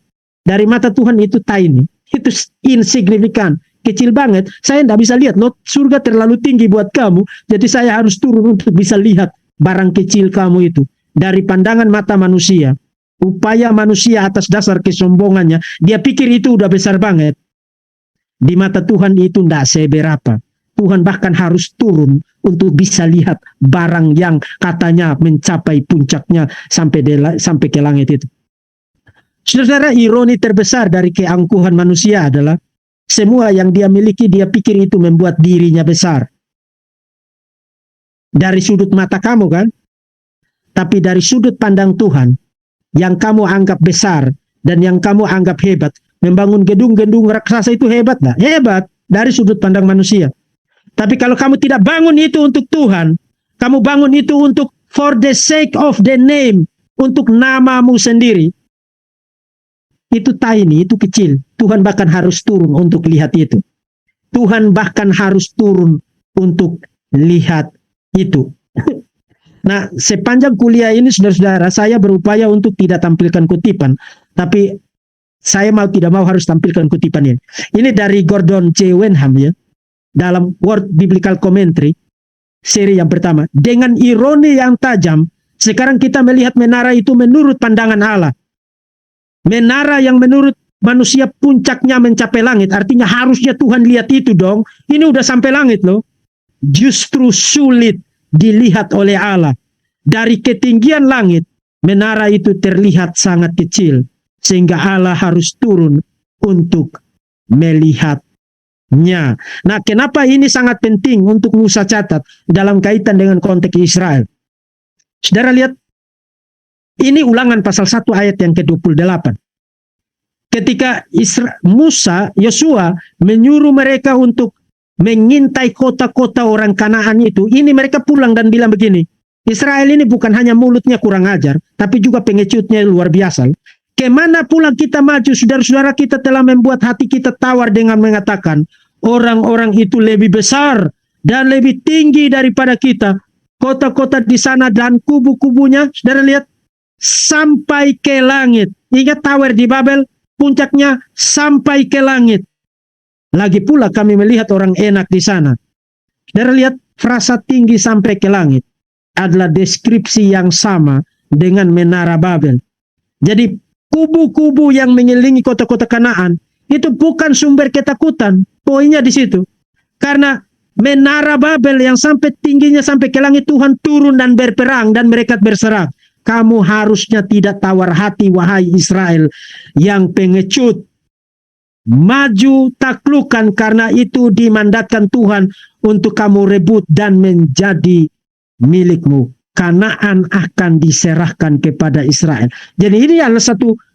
Dari mata Tuhan itu tiny, itu insignifikan, kecil banget. Saya tidak bisa lihat, loh, surga terlalu tinggi buat kamu, jadi saya harus turun untuk bisa lihat barang kecil kamu itu. Dari pandangan mata manusia, upaya manusia atas dasar kesombongannya, dia pikir itu udah besar banget. Di mata Tuhan itu tidak seberapa. Tuhan bahkan harus turun untuk bisa lihat barang yang katanya mencapai puncaknya sampai ke langit itu. Saudara, ironi terbesar dari keangkuhan manusia adalah semua yang dia miliki dia pikir itu membuat dirinya besar. Dari sudut mata kamu kan? Tapi dari sudut pandang Tuhan, yang kamu anggap besar dan yang kamu anggap hebat, membangun gedung-gedung raksasa itu hebat nggak? Hebat dari sudut pandang manusia. Tapi kalau kamu tidak bangun itu untuk Tuhan, kamu bangun itu untuk for the sake of the name, untuk namamu sendiri, itu tiny, itu kecil. Tuhan bahkan harus turun untuk lihat itu. Tuhan bahkan harus turun untuk lihat itu. Nah, sepanjang kuliah ini saudara-saudara, saya berupaya untuk tidak tampilkan kutipan, tapi saya mau tidak mau harus tampilkan kutipan ini. Ini dari Gordon C. Wenham ya, dalam Word Biblical Commentary, seri yang pertama. Dengan ironi yang tajam, sekarang kita melihat menara itu menurut pandangan Allah. Menara yang menurut manusia puncaknya mencapai langit, artinya harusnya Tuhan lihat itu dong. Ini udah sampai langit loh. Justru sulit dilihat oleh Allah. Dari ketinggian langit, menara itu terlihat sangat kecil. Sehingga Allah harus turun untuk melihatnya. Nah, kenapa ini sangat penting untuk Musa catat dalam kaitan dengan konteks Israel? Saudara lihat, ini Ulangan pasal 1 ayat yang ke-28. Ketika Yosua menyuruh mereka untuk mengintai kota-kota orang Kanaan itu, ini mereka pulang dan bilang begini, Israel ini bukan hanya mulutnya kurang ajar, tapi juga pengecutnya luar biasa. Kemana pula kita maju, saudara-saudara kita telah membuat hati kita tawar dengan mengatakan, orang-orang itu lebih besar dan lebih tinggi daripada kita. Kota-kota di sana dan kubu-kubunya, saudara lihat, sampai ke langit. Ingat tower di Babel, puncaknya sampai ke langit. Lagi pula kami melihat orang enak di sana. Saudara lihat, frasa tinggi sampai ke langit adalah deskripsi yang sama dengan menara Babel. Jadi kubu-kubu yang mengelilingi kota-kota Kanaan itu bukan sumber ketakutan. Poinnya di situ. Karena menara Babel yang sampai tingginya sampai ke langit, Tuhan turun dan berperang dan mereka berserang. Kamu harusnya tidak tawar hati, wahai Israel yang pengecut. Maju taklukkan, karena itu dimandatkan Tuhan untuk kamu rebut dan menjadi milikmu. Kanaan akan diserahkan kepada Israel. Jadi ini adalah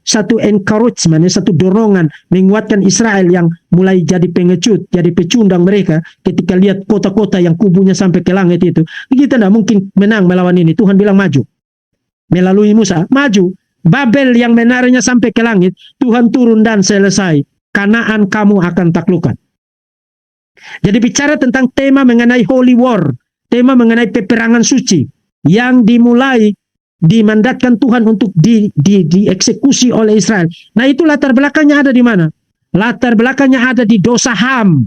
satu encouragement, satu dorongan menguatkan Israel yang mulai jadi pengecut, jadi pecundang mereka ketika lihat kota-kota yang kubunya sampai ke langit itu. Kita tidak mungkin menang melawan ini. Tuhan bilang maju. Melalui Musa, maju. Babel yang menaranya sampai ke langit, Tuhan turun dan selesai. Kanaan kamu akan taklukkan. Jadi bicara tentang tema mengenai holy war, tema mengenai peperangan suci yang dimulai dimandatkan Tuhan untuk dieksekusi oleh Israel. Nah, itu latar belakangnya ada di mana? Latar belakangnya ada di dosa Ham.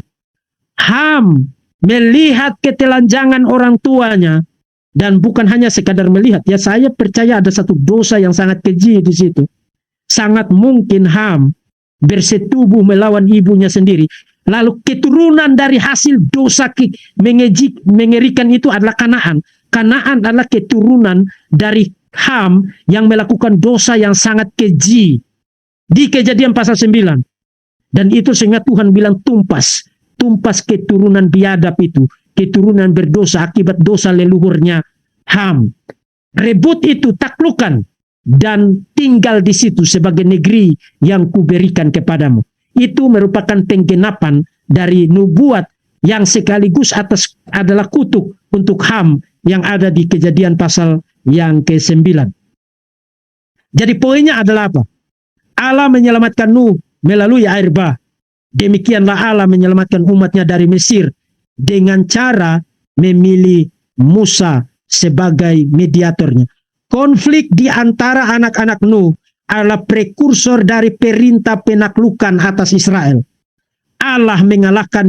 Ham melihat ketelanjangan orang tuanya, dan bukan hanya sekadar melihat. Ya, saya percaya ada satu dosa yang sangat keji di situ. Sangat mungkin Ham bersetubuh melawan ibunya sendiri. Lalu keturunan dari hasil dosa mengerikan itu adalah Kanaan. Kanaan adalah keturunan dari Ham yang melakukan dosa yang sangat keji di Kejadian pasal 9. Dan itu sehingga Tuhan bilang tumpas keturunan biadab itu, keturunan berdosa akibat dosa leluhurnya Ham. Rebut itu, taklukan, dan tinggal di situ sebagai negeri yang kuberikan kepadamu. Itu merupakan penggenapan dari nubuat yang sekaligus adalah kutuk untuk Ham yang ada di Kejadian pasal yang ke-9. Jadi poinnya adalah apa? Allah menyelamatkan Nuh melalui air bah. Demikianlah Allah menyelamatkan umatnya dari Mesir dengan cara memilih Musa sebagai mediatornya. Konflik di antara anak-anak Nuh adalah prekursor dari perintah penaklukan atas Israel. Allah mengalahkan,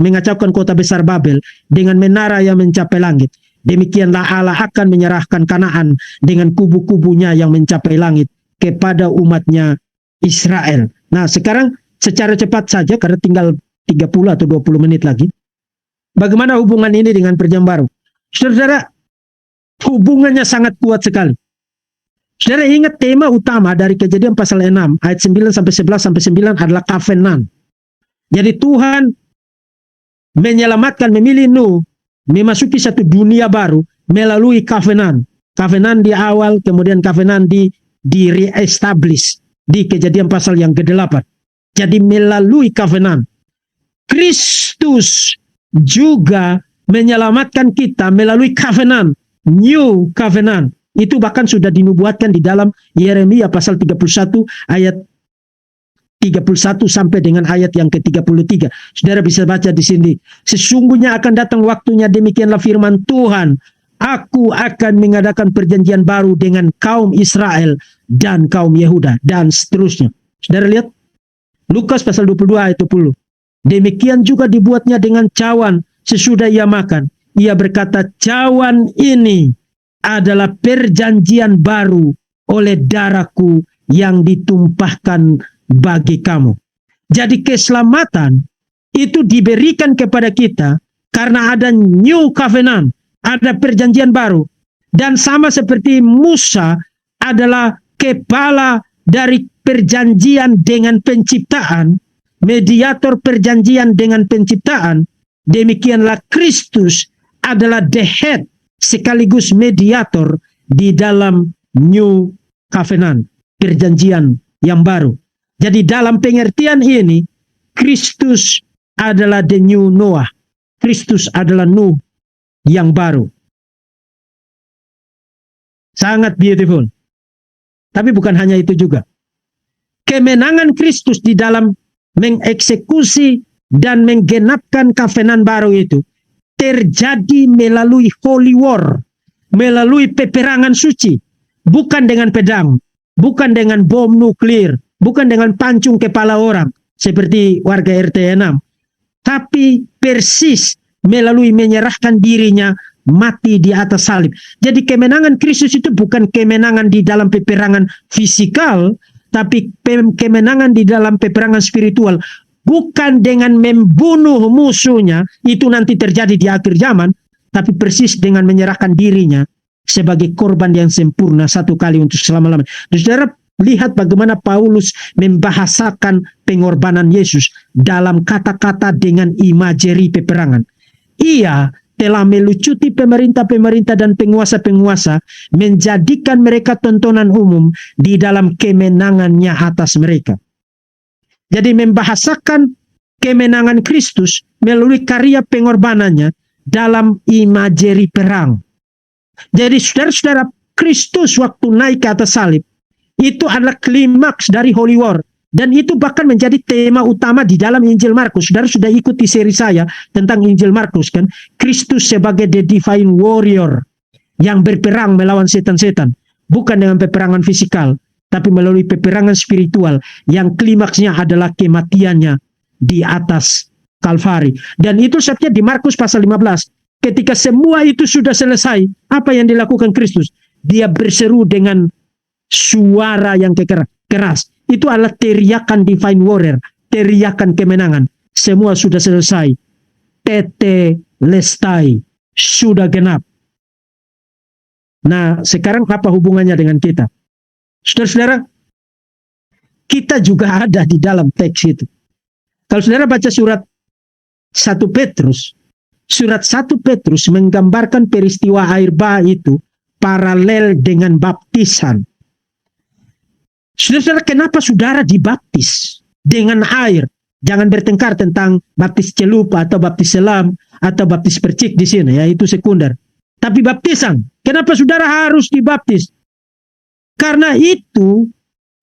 mengacaukan kota besar Babel dengan menara yang mencapai langit. Demikianlah Allah akan menyerahkan Kanaan dengan kubu-kubunya yang mencapai langit kepada umatnya Israel. Nah, sekarang secara cepat saja karena tinggal 30 atau 20 menit lagi. Bagaimana hubungan ini dengan perjanjian baru? Saudara, hubungannya sangat kuat sekali. Saudara ingat tema utama dari Kejadian pasal 6 ayat 9 sampai 11 sampai 9 adalah covenant. Jadi Tuhan menyelamatkan, memilih Nuh memasuki satu dunia baru melalui covenant. Covenant di awal, kemudian covenant di re-establish di Kejadian pasal yang ke-8. Jadi melalui covenant. Kristus juga menyelamatkan kita melalui covenant, new covenant. Itu bahkan sudah dinubuatkan di dalam Yeremia pasal 31 ayat 31 sampai dengan ayat yang ke-33. Saudara bisa baca di sini. Sesungguhnya akan datang waktunya, demikianlah firman Tuhan. Aku akan mengadakan perjanjian baru dengan kaum Israel dan kaum Yehuda. Dan seterusnya. Saudara lihat. Lukas pasal 22 ayat 20. Demikian juga dibuatnya dengan cawan sesudah ia makan. Ia berkata, cawan ini adalah perjanjian baru oleh darahku yang ditumpahkan bagi kamu. Jadi keselamatan itu diberikan kepada kita karena ada new covenant, ada perjanjian baru. Dan sama seperti Musa adalah kepala dari perjanjian dengan penciptaan, mediator perjanjian dengan penciptaan, demikianlah Kristus adalah the head sekaligus mediator di dalam new covenant, perjanjian yang baru. Jadi dalam pengertian ini, Kristus adalah the new Noah. Kristus adalah Nuh yang baru. Sangat beautiful. Tapi bukan hanya itu juga. Kemenangan Kristus di dalam mengeksekusi dan menggenapkan covenant baru itu terjadi melalui holy war, melalui peperangan suci, bukan dengan pedang, bukan dengan bom nuklir, bukan dengan pancung kepala orang seperti warga RT 6, tapi persis melalui menyerahkan dirinya mati di atas salib. Jadi kemenangan Kristus itu bukan kemenangan di dalam peperangan fisikal, tapi kemenangan di dalam peperangan spiritual. Bukan dengan membunuh musuhnya, itu nanti terjadi di akhir zaman, tapi persis dengan menyerahkan dirinya sebagai korban yang sempurna satu kali untuk selama-lamanya. Saudara, lihat bagaimana Paulus membahasakan pengorbanan Yesus dalam kata-kata dengan imajeri peperangan. Ia telah melucuti pemerintah-pemerintah dan penguasa-penguasa, menjadikan mereka tontonan umum di dalam kemenangannya atas mereka. Jadi membahasakan kemenangan Kristus melalui karya pengorbanannya dalam imajeri perang. Jadi saudara-saudara, Kristus waktu naik ke atas salib, itu adalah klimaks dari Holy War. Dan itu bahkan menjadi tema utama di dalam Injil Markus. Saudara sudah ikuti seri saya tentang Injil Markus kan? Kristus sebagai the divine warrior yang berperang melawan setan-setan. bukan dengan peperangan fisikal, tapi melalui peperangan spiritual yang klimaksnya adalah kematiannya di atas Kalvari. Dan itu sebabnya di Markus pasal 15, ketika semua itu sudah selesai, apa yang dilakukan Kristus? Dia berseru dengan suara yang keras. Itu adalah teriakan divine warrior, teriakan kemenangan. Semua sudah selesai. Tetelestai, sudah genap. Nah, sekarang apa hubungannya dengan kita? Saudara-saudara, kita juga ada di dalam teks itu. Kalau saudara baca surat 1 Petrus, surat 1 Petrus menggambarkan peristiwa air bah itu paralel dengan baptisan. Saudara, kenapa saudara dibaptis dengan air? Jangan bertengkar tentang baptis celup atau baptis selam atau baptis percik di sini, ya itu sekunder. Tapi baptisan, kenapa saudara harus dibaptis? Karena itu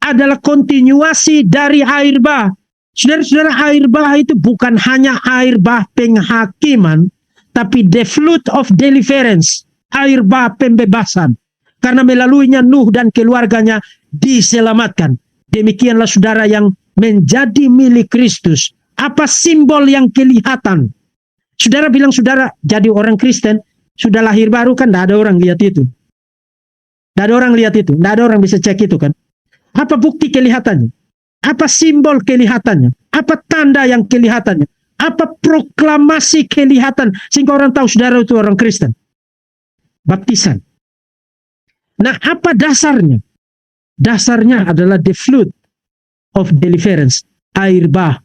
adalah kontinuasi dari air bah. Saudara-saudara, air bah itu bukan hanya air bah penghakiman, tapi the flood of deliverance, air bah pembebasan. Karena melaluinya Nuh dan keluarganya diselamatkan. Demikianlah saudara yang menjadi milik Kristus. Apa simbol yang kelihatan? Saudara bilang saudara jadi orang Kristen, sudah lahir baru kan, tidak ada orang lihat itu. Tidak ada orang lihat itu, tidak ada orang bisa cek itu kan. Apa bukti kelihatannya? Apa simbol kelihatannya? Apa tanda yang kelihatannya? Apa proklamasi kelihatan sehingga orang tahu saudara itu orang Kristen? Baptisan. Nah, apa dasarnya? Dasarnya adalah the flood of deliverance, air bah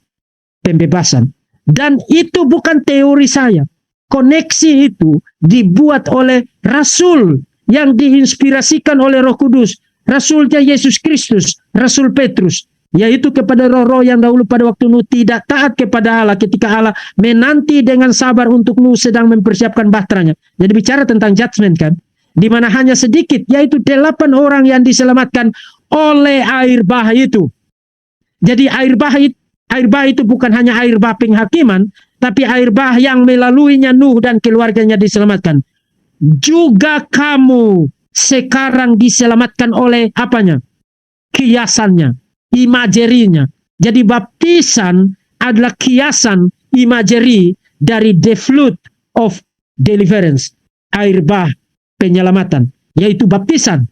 pembebasan. Dan itu bukan teori saya. Koneksi itu dibuat oleh Rasul yang diinspirasikan oleh Roh Kudus. Rasulnya Yesus Kristus, Rasul Petrus. Yaitu kepada roh-roh yang dahulu pada waktu Nuh tidak taat kepada Allah, ketika Allah menanti dengan sabar untuk Nuh sedang mempersiapkan bahteranya. Jadi bicara tentang judgment kan, di mana hanya sedikit, yaitu 8 orang yang diselamatkan oleh air bah itu. Jadi air bah itu bukan hanya air bah penghakiman, tapi air bah yang melaluinya Nuh dan keluarganya diselamatkan. Juga kamu sekarang diselamatkan oleh apanya? Kiasannya, imajerinya. Jadi baptisan adalah kiasan imajeri dari the flood of deliverance, air bah penyelamatan, yaitu baptisan.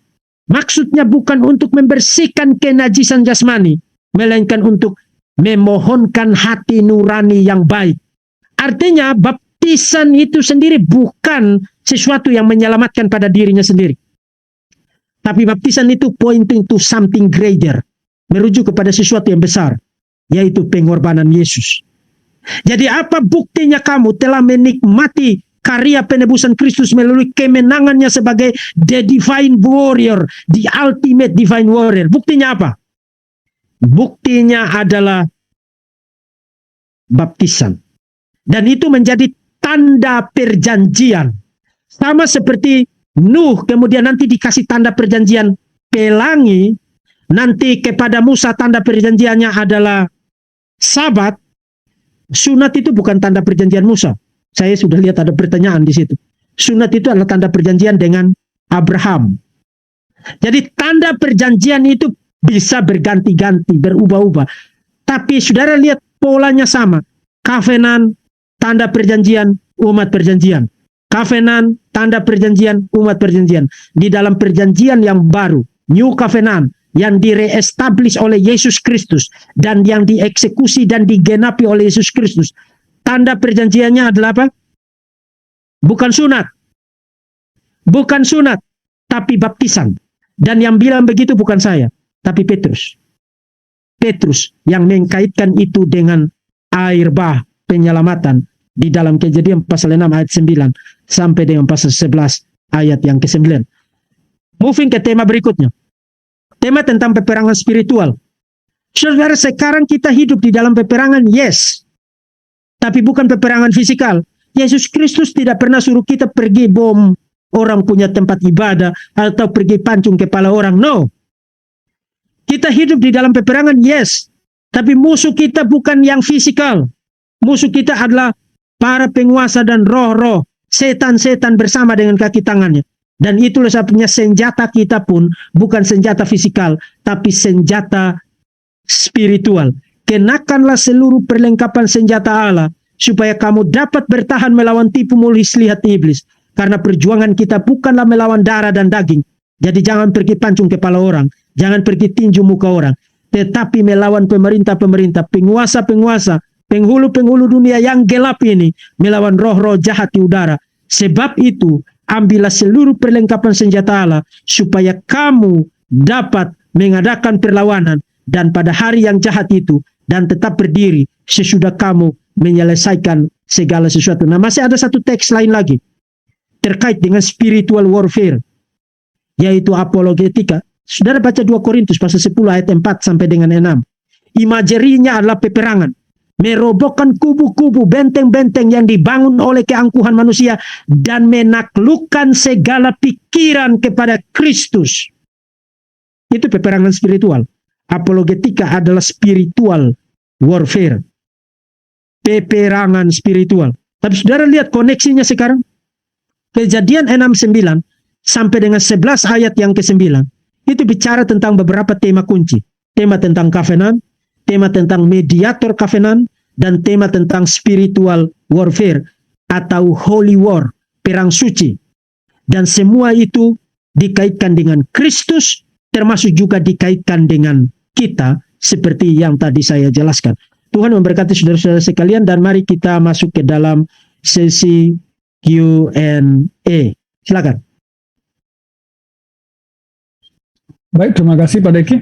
Maksudnya bukan untuk membersihkan kenajisan jasmani, melainkan untuk memohonkan hati nurani yang baik. Artinya baptisan itu sendiri bukan sesuatu yang menyelamatkan pada dirinya sendiri. Tapi baptisan itu pointing to something greater, merujuk kepada sesuatu yang besar, yaitu pengorbanan Yesus. Jadi apa buktinya kamu telah menikmati karya penebusan Kristus melalui kemenangannya sebagai the divine warrior, the ultimate divine warrior? Buktinya apa? Buktinya adalah baptisan. Dan itu menjadi tanda perjanjian. Sama seperti Nuh kemudian nanti dikasih tanda perjanjian pelangi, nanti kepada Musa tanda perjanjiannya adalah Sabat. Sunat itu bukan tanda perjanjian Musa. Saya sudah lihat ada pertanyaan di situ. Sunat itu adalah tanda perjanjian dengan Abraham. Jadi tanda perjanjian itu bisa berganti-ganti, berubah-ubah. Tapi saudara lihat polanya sama. Covenant, tanda perjanjian, umat perjanjian. Covenant, tanda perjanjian, umat perjanjian. Di dalam perjanjian yang baru, New Covenant, yang direestablish oleh Yesus Kristus dan yang dieksekusi dan digenapi oleh Yesus Kristus. Tanda perjanjiannya adalah apa? Bukan sunat. Bukan sunat, tapi baptisan. Dan yang bilang begitu bukan saya, tapi Petrus. Petrus yang mengkaitkan itu dengan air bah penyelamatan di dalam Kejadian pasal 6 ayat 9 sampai dengan pasal 11 ayat yang ke-9. Moving ke tema berikutnya. Tema tentang peperangan spiritual. Saudara, sekarang kita hidup di dalam peperangan, yes. Tapi bukan peperangan fisikal. Yesus Kristus tidak pernah suruh kita pergi bom orang punya tempat ibadah atau pergi pancung kepala orang. No. Kita hidup di dalam peperangan, yes. Tapi musuh kita bukan yang fisikal. Musuh kita adalah para penguasa dan roh-roh, setan-setan bersama dengan kaki tangannya. Dan itulah sebabnya senjata kita pun bukan senjata fisikal, tapi senjata spiritual. Kenakanlah seluruh perlengkapan senjata Allah, supaya kamu dapat bertahan melawan tipu muslihat iblis. Karena perjuangan kita bukanlah melawan darah dan daging. Jadi jangan pergi pancung kepala orang, jangan pergi tinju muka orang, tetapi melawan pemerintah-pemerintah, penguasa-penguasa, penghulu-penghulu dunia yang gelap ini, melawan roh-roh jahat di udara. Sebab itu, ambillah seluruh perlengkapan senjata Allah, supaya kamu dapat mengadakan perlawanan, dan pada hari yang jahat itu, dan tetap berdiri sesudah kamu menyelesaikan segala sesuatu. Nah, masih ada satu teks lain lagi, terkait dengan spiritual warfare, yaitu apologetika. Saudara baca 2 Korintus pasal 10 ayat 4 sampai dengan 6. Imajerinya adalah peperangan, merobohkan kubu-kubu, benteng-benteng yang dibangun oleh keangkuhan manusia, dan menaklukkan segala pikiran kepada Kristus. Itu peperangan spiritual. Apologetika adalah spiritual warfare, peperangan spiritual. Tapi saudara lihat koneksinya sekarang. Kejadian 6:9 sampai dengan 11 ayat yang ke-9 itu bicara tentang beberapa tema kunci. Tema tentang covenant, tema tentang mediator covenant, dan tema tentang spiritual warfare atau holy war, perang suci. Dan semua itu dikaitkan dengan Kristus, termasuk juga dikaitkan dengan kita, seperti yang tadi saya jelaskan. Tuhan memberkati saudara-saudara sekalian, dan mari kita masuk ke dalam sesi Q&A. Silakan. Baik, terima kasih Pak Deki.